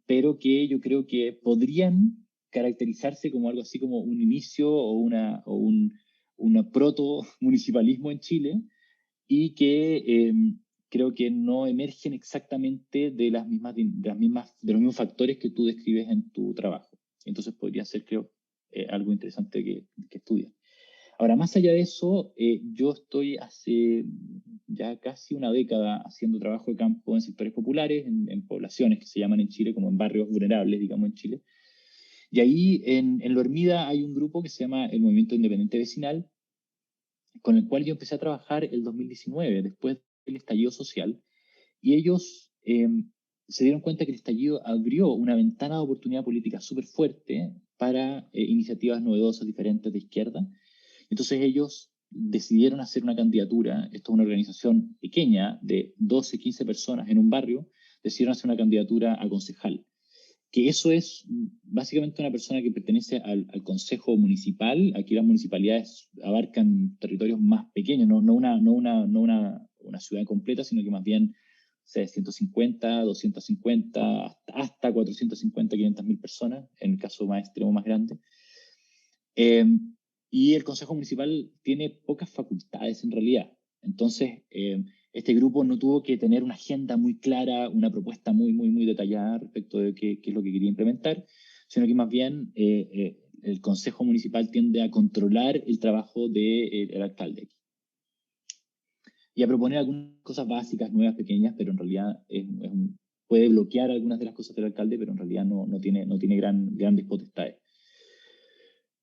[SPEAKER 3] pero que yo creo que podrían caracterizarse como algo así como un inicio o un proto-municipalismo en Chile, y que creo que no emergen exactamente de los mismos factores que tú describes en tu trabajo. Entonces podría ser, creo, algo interesante que estudiar. Ahora, más allá de eso, yo estoy hace ya casi una década haciendo trabajo de campo en sectores populares, en poblaciones que se llaman en Chile como en barrios vulnerables, digamos, en Chile. Y ahí en La Hormida hay un grupo que se llama el Movimiento Independiente Vecinal, con el cual yo empecé a trabajar el 2019, después del estallido social, y ellos se dieron cuenta que el estallido abrió una ventana de oportunidad política súper fuerte para iniciativas novedosas, diferentes de izquierda. Entonces ellos decidieron hacer una candidatura. Esto es una organización pequeña de 12, 15 personas en un barrio, decidieron hacer una candidatura a concejal. Que eso es básicamente una persona que pertenece al consejo municipal. Aquí las municipalidades abarcan territorios más pequeños, no una ciudad completa, sino que más bien 150, 250, hasta 450, 500 mil personas, en el caso más extremo, más grande. Y el Consejo Municipal tiene pocas facultades en realidad. Entonces, este grupo no tuvo que tener una agenda muy clara, una propuesta muy detallada respecto de qué es lo que quería implementar, sino que más bien el Consejo Municipal tiende a controlar el trabajo del alcalde y a proponer algunas cosas básicas, nuevas, pequeñas, pero en realidad puede bloquear algunas de las cosas del alcalde, pero en realidad no tiene grandes potestades.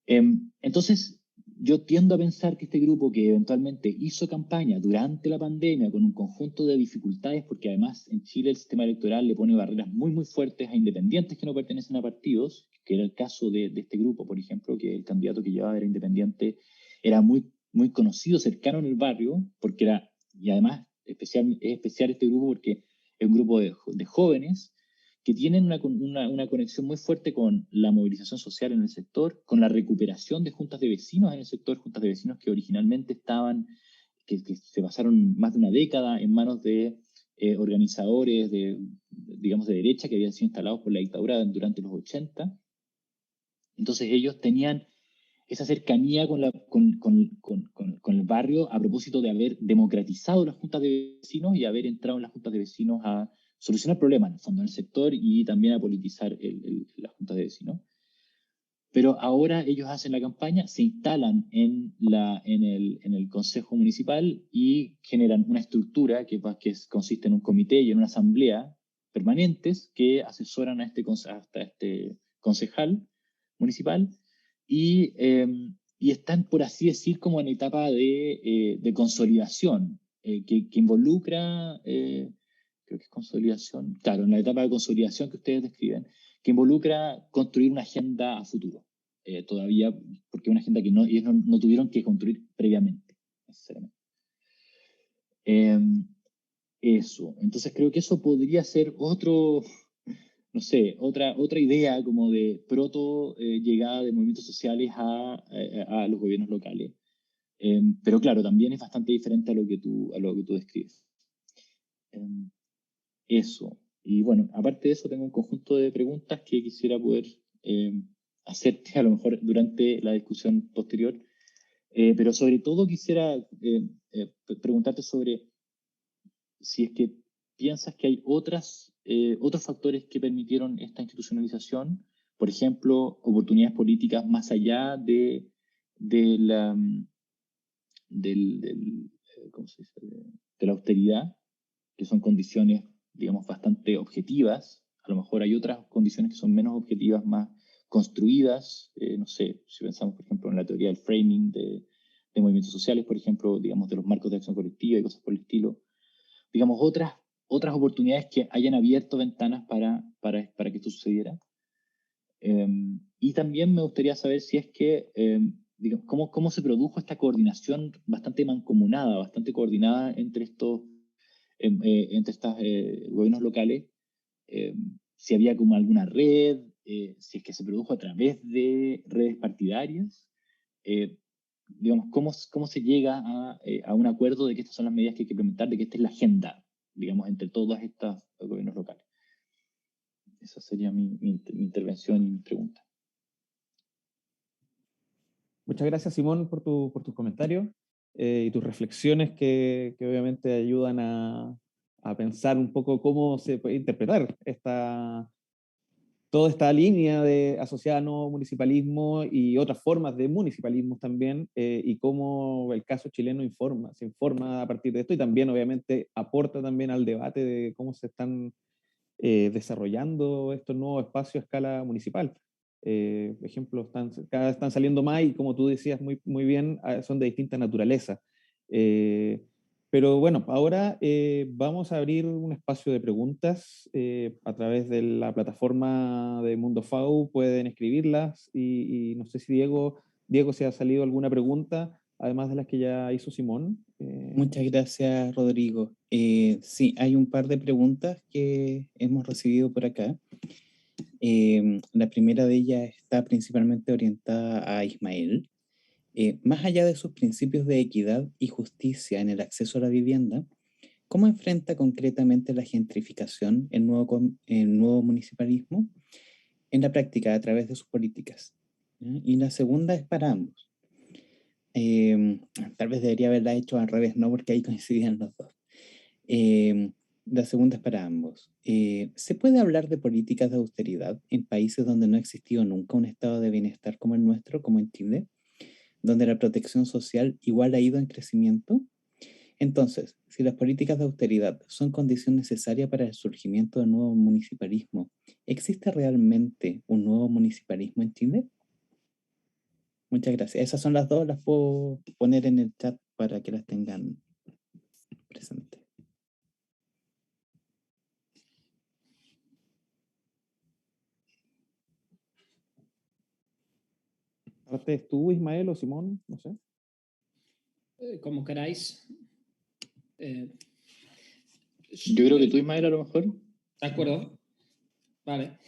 [SPEAKER 3] Entonces, yo tiendo a pensar que este grupo, que eventualmente hizo campaña durante la pandemia con un conjunto de dificultades, porque además en Chile el sistema electoral le pone barreras muy fuertes a independientes que no pertenecen a partidos, que era el caso de este grupo, por ejemplo, que el candidato que llevaba era independiente, era muy conocido, cercano en el barrio, porque y además es especial este grupo porque es un grupo de jóvenes que tienen una conexión muy fuerte con la movilización social en el sector, con la recuperación de juntas de vecinos en el sector, juntas de vecinos que originalmente que se pasaron más de una década en manos de organizadores digamos, de derecha que habían sido instalados por la dictadura durante los 80. Entonces ellos tenían esa cercanía con el barrio a propósito de haber democratizado las juntas de vecinos y haber entrado en las juntas de vecinos a solucionar problemas, en el fondo, en el sector, y también a politizar las juntas de vecinos. Pero ahora ellos hacen la campaña, se instalan en el Consejo Municipal y generan una estructura que consiste en un comité y en una asamblea permanentes que asesoran a este concejal municipal y están, por así decir, como en etapa de consolidación, que involucra, creo que es consolidación, claro, en la etapa de consolidación que ustedes describen, que involucra construir una agenda a futuro. Todavía, porque es una agenda que ellos no tuvieron que construir previamente, necesariamente. Eso. Entonces creo que eso podría ser no sé, otra idea como de llegada de movimientos sociales a los gobiernos locales. Pero claro, también es bastante diferente a lo que tú describes. Eso. Y bueno, aparte de eso, tengo un conjunto de preguntas que quisiera poder hacerte a lo mejor durante la discusión posterior. Pero sobre todo quisiera preguntarte sobre si es que piensas que hay otros factores que permitieron esta institucionalización, por ejemplo, oportunidades políticas más allá de la, ¿cómo se dice? De la austeridad, que son condiciones, digamos, bastante objetivas. A lo mejor hay otras condiciones que son menos objetivas, más construidas. No sé, si pensamos, por ejemplo, en la teoría del framing de movimientos sociales, por ejemplo, digamos, de los marcos de acción colectiva y cosas por el estilo. Digamos, otras oportunidades que hayan abierto ventanas para que esto sucediera. Y también me gustaría saber si es que, digamos, cómo se produjo esta coordinación bastante mancomunada, bastante coordinada entre estos gobiernos locales, si había como alguna red, si es que se produjo a través de redes partidarias, digamos, cómo se llega a un acuerdo de que estas son las medidas que hay que implementar, de que esta es la agenda, digamos, entre todos estos gobiernos locales. Esa sería mi intervención y mi pregunta.
[SPEAKER 1] Muchas gracias, Simón, por tus comentarios y tus reflexiones que obviamente ayudan a pensar un poco cómo se puede interpretar toda esta línea asociada a nuevo municipalismo y otras formas de municipalismo también, y cómo el caso chileno se informa a partir de esto y también obviamente aporta también al debate de cómo se están desarrollando estos nuevos espacios a escala municipal. Ejemplos cada vez están saliendo más y como tú decías muy bien, son de distinta naturaleza. Pero bueno, ahora vamos a abrir un espacio de preguntas a través de la plataforma de Mundo FAU. Pueden escribirlas y no sé si Diego, si ha salido alguna pregunta, además de las que ya hizo Simón.
[SPEAKER 4] Muchas gracias, Rodrigo. Sí, hay un par de preguntas que hemos recibido por acá. La primera de ellas está principalmente orientada a Ismael. Más allá de sus principios de equidad y justicia en el acceso a la vivienda, ¿cómo enfrenta concretamente la gentrificación el nuevo municipalismo en la práctica a través de sus políticas? Y la segunda es para ambos. Tal vez debería haberla hecho al revés, ¿no? Porque ahí coincidían los dos. La segunda es para ambos. ¿Se puede hablar de políticas de austeridad en países donde no ha existido nunca un estado de bienestar como el nuestro, como en Chile, donde la protección social igual ha ido en crecimiento? Entonces, si las políticas de austeridad son condición necesaria para el surgimiento del nuevo municipalismo, ¿existe realmente un nuevo municipalismo en Chile? Muchas gracias. Esas son las dos, las puedo poner en el chat para que las tengan presentes.
[SPEAKER 1] ¿Partes tú, Ismael, o Simón? No sé.
[SPEAKER 2] Como queráis.
[SPEAKER 3] Yo creo que tú, Ismael, a lo mejor.
[SPEAKER 2] De acuerdo. Vale.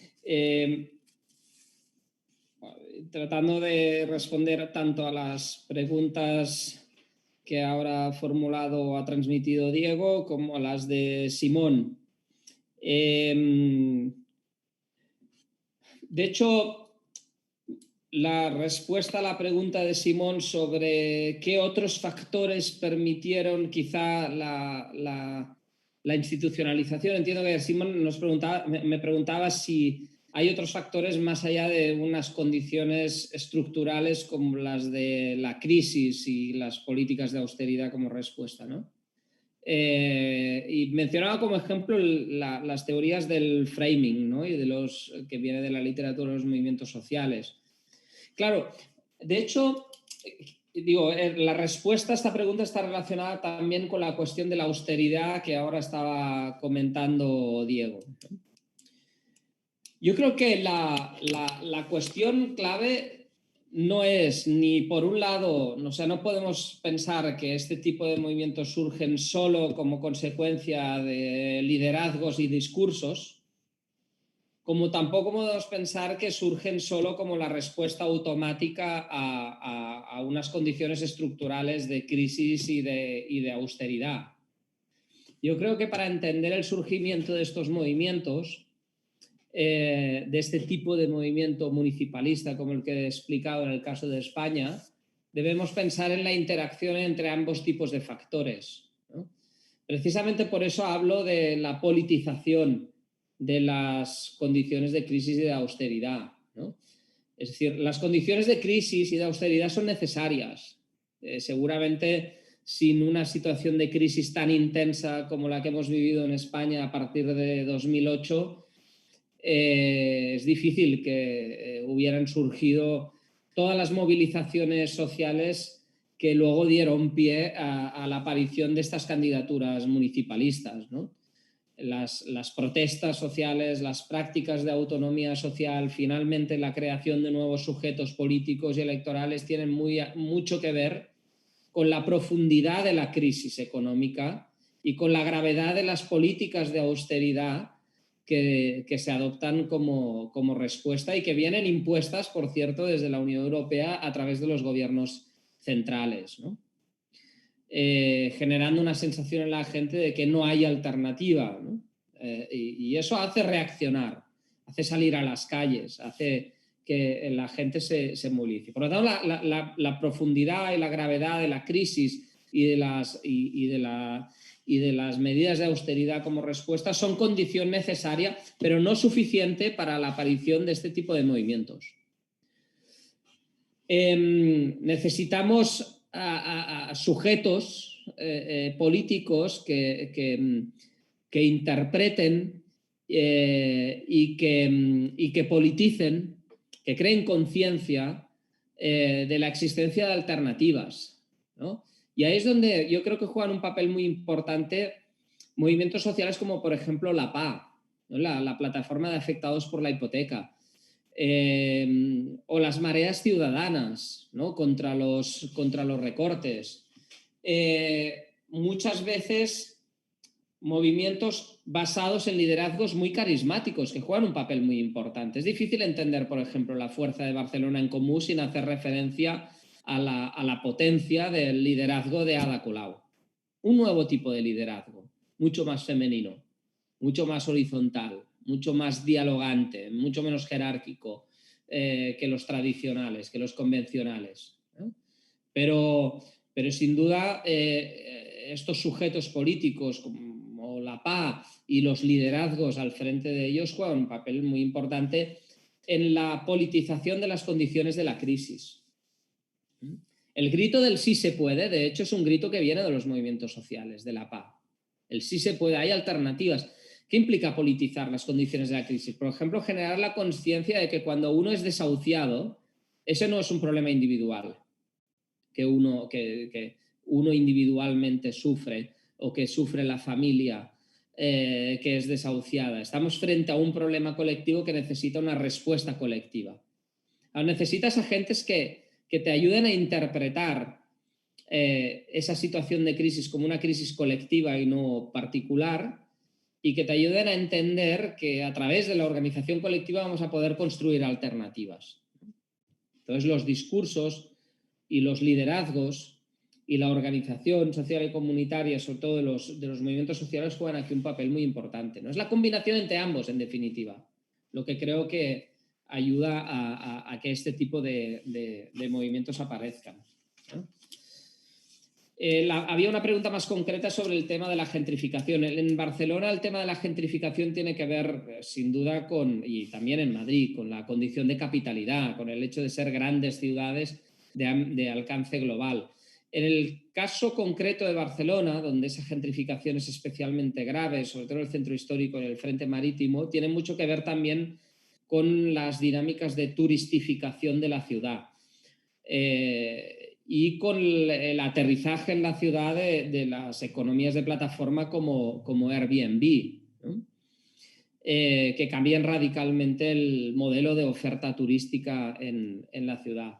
[SPEAKER 2] Tratando de responder tanto a las preguntas que ahora ha formulado o ha transmitido Diego como a las de Simón. De hecho, la respuesta a la pregunta de Simón sobre qué otros factores permitieron quizá la institucionalización, entiendo que Simón me preguntaba si hay otros factores más allá de unas condiciones estructurales como las de la crisis y las políticas de austeridad como respuesta, ¿no? Y mencionaba como ejemplo las teorías del framing, ¿no? Y de los que viene de la literatura de los movimientos sociales. Claro, de hecho, digo, la respuesta a esta pregunta está relacionada también con la cuestión de la austeridad que ahora estaba comentando Diego. Yo creo que la cuestión clave no es ni por un lado, o sea, no podemos pensar que este tipo de movimientos surgen solo como consecuencia de liderazgos y discursos, como tampoco podemos pensar que surgen solo como la respuesta automática a unas condiciones estructurales de crisis y de austeridad. Yo creo que para entender el surgimiento de estos movimientos, de este tipo de movimiento municipalista como el que he explicado en el caso de España, debemos pensar en la interacción entre ambos tipos de factores, ¿no? Precisamente por eso hablo de la politización de las condiciones de crisis y de austeridad, ¿no? Es decir, las condiciones de crisis y de austeridad son necesarias. Seguramente sin una situación de crisis tan intensa como la que hemos vivido en España a partir de 2008, es difícil que hubieran surgido todas las movilizaciones sociales que luego dieron pie a la aparición de estas candidaturas municipalistas, ¿no? Las protestas sociales, las prácticas de autonomía social, finalmente la creación de nuevos sujetos políticos y electorales tienen mucho que ver con la profundidad de la crisis económica y con la gravedad de las políticas de austeridad que se adoptan como respuesta y que vienen impuestas, por cierto, desde la Unión Europea a través de los gobiernos centrales, ¿no? Generando una sensación en la gente de que no hay alternativa, ¿no? Y eso hace reaccionar, hace salir a las calles, hace que la gente se movilice. Por lo tanto, la profundidad y la gravedad de la crisis y de las medidas de austeridad como respuesta son condición necesaria, pero no suficiente para la aparición de este tipo de movimientos. Necesitamos a sujetos políticos que interpreten y que politicen, que creen conciencia de la existencia de alternativas, ¿no? Y ahí es donde yo creo que juegan un papel muy importante movimientos sociales como, por ejemplo, la PA, ¿no? la plataforma de afectados por la hipoteca, o las mareas ciudadanas, ¿no? contra los recortes. Muchas veces movimientos basados en liderazgos muy carismáticos que juegan un papel muy importante. Es difícil entender, por ejemplo, la fuerza de Barcelona en Comú sin hacer referencia a la potencia del liderazgo de Ada Colau. Un nuevo tipo de liderazgo, mucho más femenino, mucho más horizontal, mucho más dialogante, mucho menos jerárquico que los tradicionales, que los convencionales, ¿no? Pero sin duda estos sujetos políticos como la PA y los liderazgos al frente de ellos juegan un papel muy importante en la politización de las condiciones de la crisis. El grito del sí se puede, de hecho, es un grito que viene de los movimientos sociales, de la PA. El sí se puede, hay alternativas. ¿Qué implica politizar las condiciones de la crisis? Por ejemplo, generar la conciencia de que cuando uno es desahuciado, ese no es un problema individual, que uno individualmente sufre o que sufre la familia que es desahuciada. Estamos frente a un problema colectivo que necesita una respuesta colectiva. Ahora, necesitas agentes que te ayuden a interpretar esa situación de crisis como una crisis colectiva y no particular, y que te ayuden a entender que a través de la organización colectiva vamos a poder construir alternativas. Entonces, los discursos y los liderazgos y la organización social y comunitaria, sobre todo de los movimientos sociales, juegan aquí un papel muy importante, ¿no? Es la combinación entre ambos, en definitiva, lo que creo que ayuda a que este tipo de movimientos aparezcan, ¿no? Había una pregunta más concreta sobre el tema de la gentrificación. En Barcelona el tema de la gentrificación tiene que ver, sin duda, y también en Madrid, con la condición de capitalidad, con el hecho de ser grandes ciudades de alcance global. En el caso concreto de Barcelona, donde esa gentrificación es especialmente grave, sobre todo en el centro histórico y en el frente marítimo, tiene mucho que ver también con las dinámicas de turistificación de la ciudad. Y con el aterrizaje en la ciudad de las economías de plataforma como Airbnb, ¿no? Que cambian radicalmente el modelo de oferta turística en la ciudad.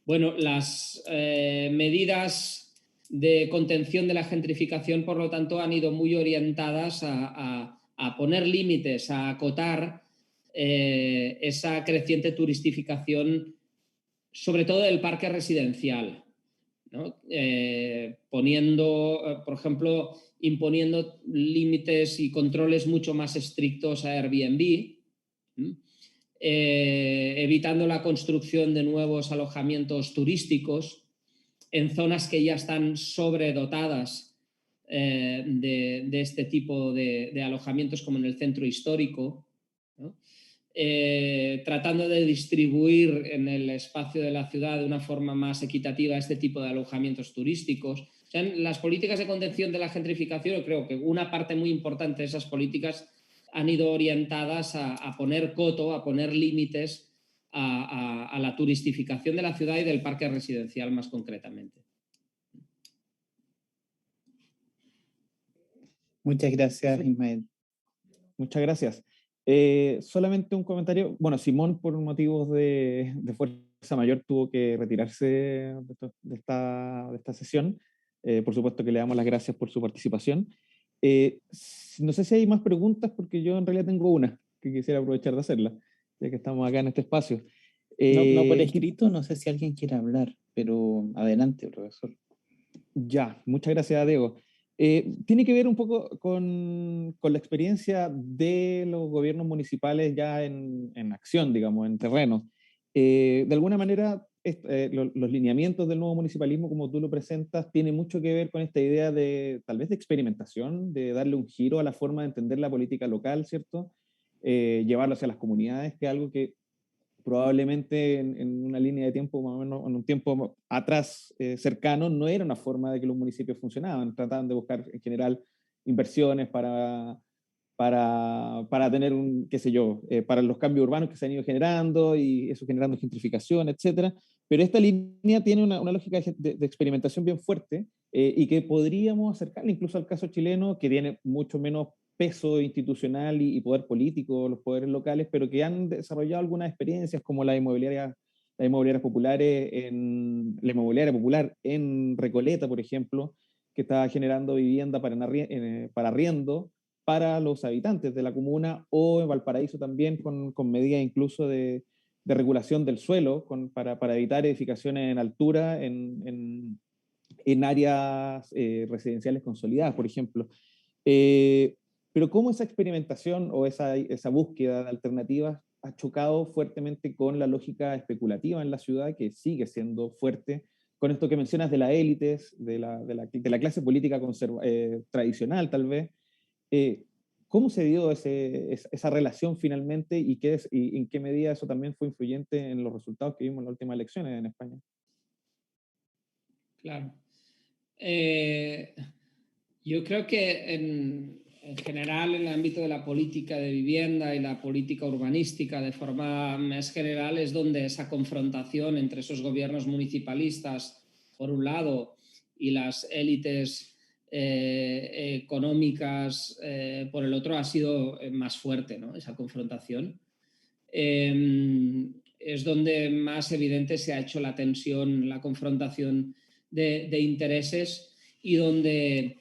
[SPEAKER 2] Bueno, las medidas de contención de la gentrificación, por lo tanto, han ido muy orientadas a poner límites, a acotar esa creciente turistificación, sobre todo del parque residencial, ¿no? Por ejemplo, imponiendo límites y controles mucho más estrictos a Airbnb, ¿no? Evitando la construcción de nuevos alojamientos turísticos en zonas que ya están sobredotadas de este tipo de alojamientos, como en el centro histórico, ¿no? Tratando de distribuir en el espacio de la ciudad de una forma más equitativa este tipo de alojamientos turísticos. O sea, en las políticas de contención de la gentrificación, yo creo que una parte muy importante de esas políticas han ido orientadas a poner coto, a poner límites a la turistificación de la ciudad y del parque residencial más concretamente.
[SPEAKER 4] Muchas gracias, Ismael.
[SPEAKER 1] Muchas gracias. Solamente un comentario. Bueno, Simón, por motivos de fuerza mayor, tuvo que retirarse de esta sesión. Por supuesto que le damos las gracias por su participación. No sé si hay más preguntas, porque yo en realidad tengo una que quisiera aprovechar de hacerla, ya que estamos acá en este espacio.
[SPEAKER 4] No por escrito, no sé si alguien quiere hablar, pero adelante, profesor.
[SPEAKER 1] Ya, muchas gracias, Diego. Tiene que ver un poco con la experiencia de los gobiernos municipales ya en acción, digamos, en terreno. De alguna manera, los lineamientos del nuevo municipalismo, como tú lo presentas, tiene mucho que ver con esta idea de, tal vez, de experimentación, de darle un giro a la forma de entender la política local, ¿cierto? Llevarlo hacia las comunidades, que es algo que probablemente en una línea de tiempo, más o menos en un tiempo atrás cercano, no era una forma de que los municipios funcionaban. Trataban de buscar en general inversiones para tener qué sé yo, para los cambios urbanos que se han ido generando y eso generando gentrificación, etcétera. Pero esta línea tiene una lógica de experimentación bien fuerte y que podríamos acercarle incluso al caso chileno, que tiene mucho menos peso institucional y poder político, los poderes locales, pero que han desarrollado algunas experiencias como la inmobiliaria popular en Recoleta, por ejemplo, que está generando vivienda para arriendo para los habitantes de la comuna, o en Valparaíso también con medidas incluso de regulación del suelo para evitar edificaciones en altura en áreas residenciales consolidadas, por ejemplo. Pero cómo esa experimentación o esa búsqueda de alternativas ha chocado fuertemente con la lógica especulativa en la ciudad, que sigue siendo fuerte, con esto que mencionas de las élites, de la clase política tradicional tal vez. ¿Cómo se dio esa relación finalmente y en qué medida eso también fue influyente en los resultados que vimos en las últimas elecciones en España?
[SPEAKER 2] Claro. Yo creo que en general, en el ámbito de la política de vivienda y la política urbanística de forma más general, es donde esa confrontación entre esos gobiernos municipalistas, por un lado, y las élites económicas, por el otro, ha sido más fuerte, ¿no? Esa confrontación. Es donde más evidente se ha hecho la tensión, la confrontación de intereses, y donde,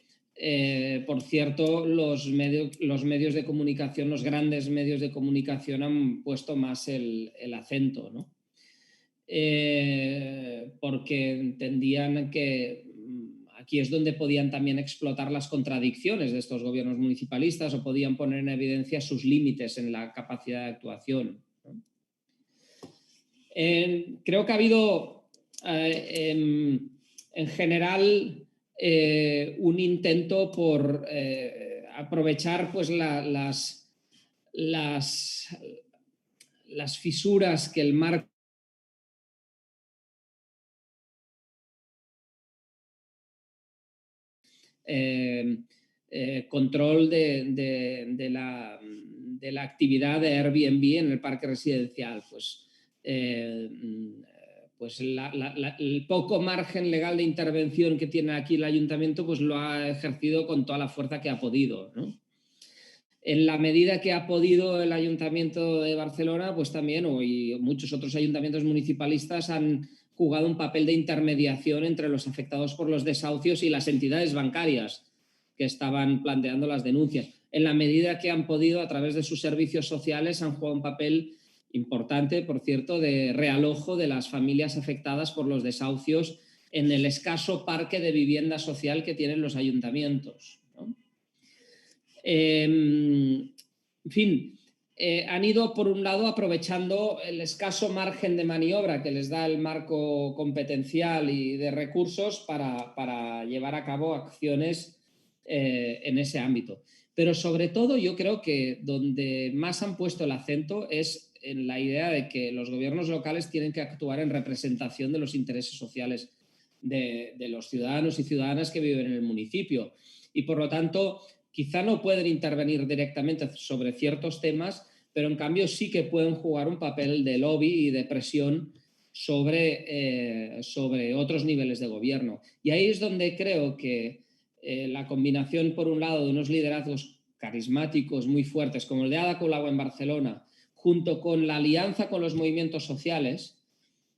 [SPEAKER 2] por cierto, los medios de comunicación, los grandes medios de comunicación han puesto más el acento, ¿no? Porque entendían que aquí es donde podían también explotar las contradicciones de estos gobiernos municipalistas, o podían poner en evidencia sus límites en la capacidad de actuación, ¿no? Creo que ha habido, en general, un intento por aprovechar pues, las fisuras que el marco control de la actividad de Airbnb en el parque residencial. Pues el poco margen legal de intervención que tiene aquí el ayuntamiento, pues lo ha ejercido con toda la fuerza que ha podido, ¿no? En la medida que ha podido el Ayuntamiento de Barcelona, pues también, y muchos otros ayuntamientos municipalistas han jugado un papel de intermediación entre los afectados por los desahucios y las entidades bancarias que estaban planteando las denuncias. En la medida que han podido, a través de sus servicios sociales, han jugado un papel importante, por cierto, de realojo de las familias afectadas por los desahucios en el escaso parque de vivienda social que tienen los ayuntamientos, ¿no? En fin, han ido, por un lado, aprovechando el escaso margen de maniobra que les da el marco competencial y de recursos para llevar a cabo acciones en ese ámbito. Pero sobre todo yo creo que donde más han puesto el acento es en la idea de que los gobiernos locales tienen que actuar en representación de los intereses sociales de los ciudadanos y ciudadanas que viven en el municipio. Y por lo tanto, quizá no pueden intervenir directamente sobre ciertos temas, pero en cambio sí que pueden jugar un papel de lobby y de presión sobre otros niveles de gobierno. Y ahí es donde creo que la combinación, por un lado, de unos liderazgos carismáticos muy fuertes, como el de Ada Colau en Barcelona, junto con la alianza con los movimientos sociales,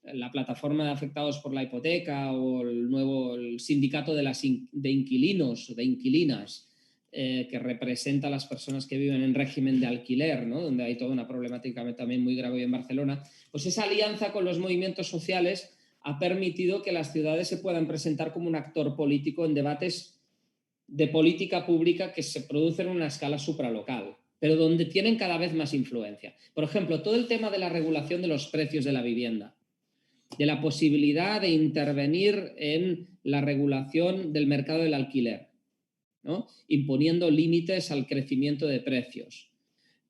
[SPEAKER 2] la plataforma de afectados por la hipoteca o el sindicato de inquilinos o de inquilinas, que representa a las personas que viven en régimen de alquiler, ¿no? Donde hay toda una problemática también muy grave en Barcelona, pues esa alianza con los movimientos sociales ha permitido que las ciudades se puedan presentar como un actor político en debates de política pública que se producen en una escala supralocal, pero donde tienen cada vez más influencia. Por ejemplo, todo el tema de la regulación de los precios de la vivienda, de la posibilidad de intervenir en la regulación del mercado del alquiler, ¿no? Imponiendo límites al crecimiento de precios.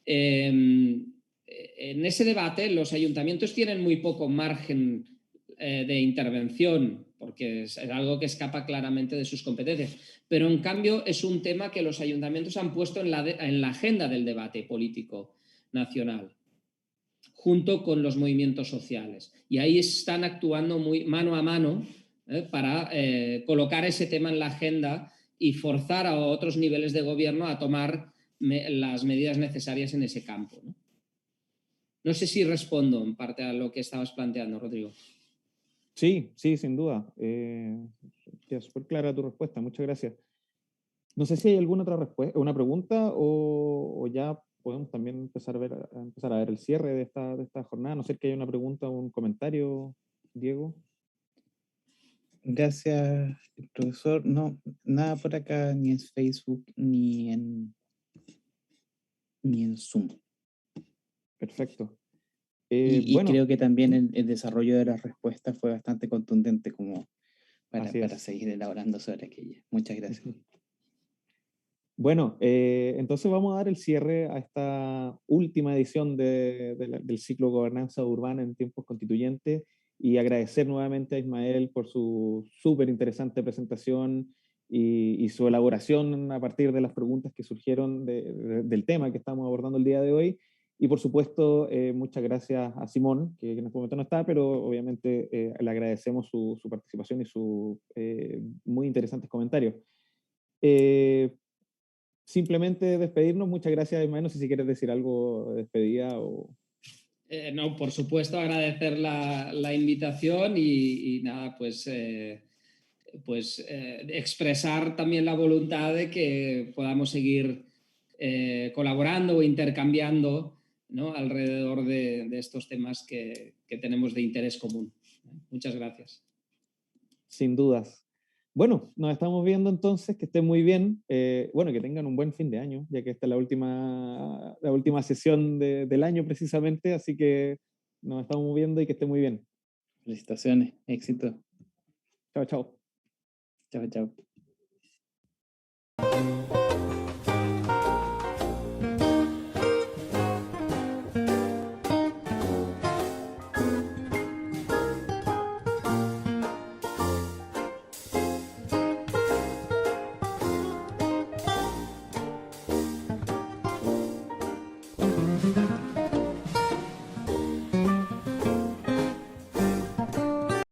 [SPEAKER 2] En ese debate los ayuntamientos tienen muy poco margen de intervención porque es algo que escapa claramente de sus competencias, pero en cambio es un tema que los ayuntamientos han puesto en la agenda del debate político nacional, junto con los movimientos sociales. Y ahí están actuando muy mano a mano para colocar ese tema en la agenda y forzar a otros niveles de gobierno a tomar las medidas necesarias en ese campo, ¿no? No sé si respondo en parte a lo que estabas planteando, Rodrigo.
[SPEAKER 1] Sí, sí, sin duda. Queda súper clara tu respuesta. Muchas gracias. No sé si hay alguna otra una pregunta o ya podemos también empezar a ver el cierre de esta jornada. No sé que haya una pregunta o un comentario, Diego.
[SPEAKER 4] Gracias, profesor. No, nada por acá, ni en Facebook, ni en Zoom.
[SPEAKER 1] Perfecto.
[SPEAKER 4] Y
[SPEAKER 1] bueno,
[SPEAKER 4] creo que también el desarrollo de las respuestas fue bastante contundente como para seguir elaborando sobre aquella. Muchas gracias.
[SPEAKER 1] Bueno, entonces vamos a dar el cierre a esta última edición del ciclo Gobernanza Urbana en Tiempos Constituyentes y agradecer nuevamente a Ismael por su súper interesante presentación y su elaboración a partir de las preguntas que surgieron del tema que estamos abordando el día de hoy. Y por supuesto, muchas gracias a Simón, que en este momento no está, pero obviamente le agradecemos su participación y sus muy interesantes comentarios. Simplemente despedirnos. Muchas gracias, Ismael. No sé si quieres decir algo de despedida o...
[SPEAKER 2] No, por supuesto, agradecer la invitación y nada, pues expresar también la voluntad de que podamos seguir colaborando o intercambiando, ¿no?, alrededor de estos temas que tenemos de interés común. Muchas gracias.
[SPEAKER 1] Sin dudas. Bueno, nos estamos viendo entonces, que estén muy bien. Bueno, que tengan un buen fin de año, ya que esta es la última sesión del año precisamente, así que nos estamos viendo y que estén muy bien.
[SPEAKER 4] Felicitaciones, éxito.
[SPEAKER 1] Chao, chao.
[SPEAKER 4] Chao, chao.
[SPEAKER 5] Chao.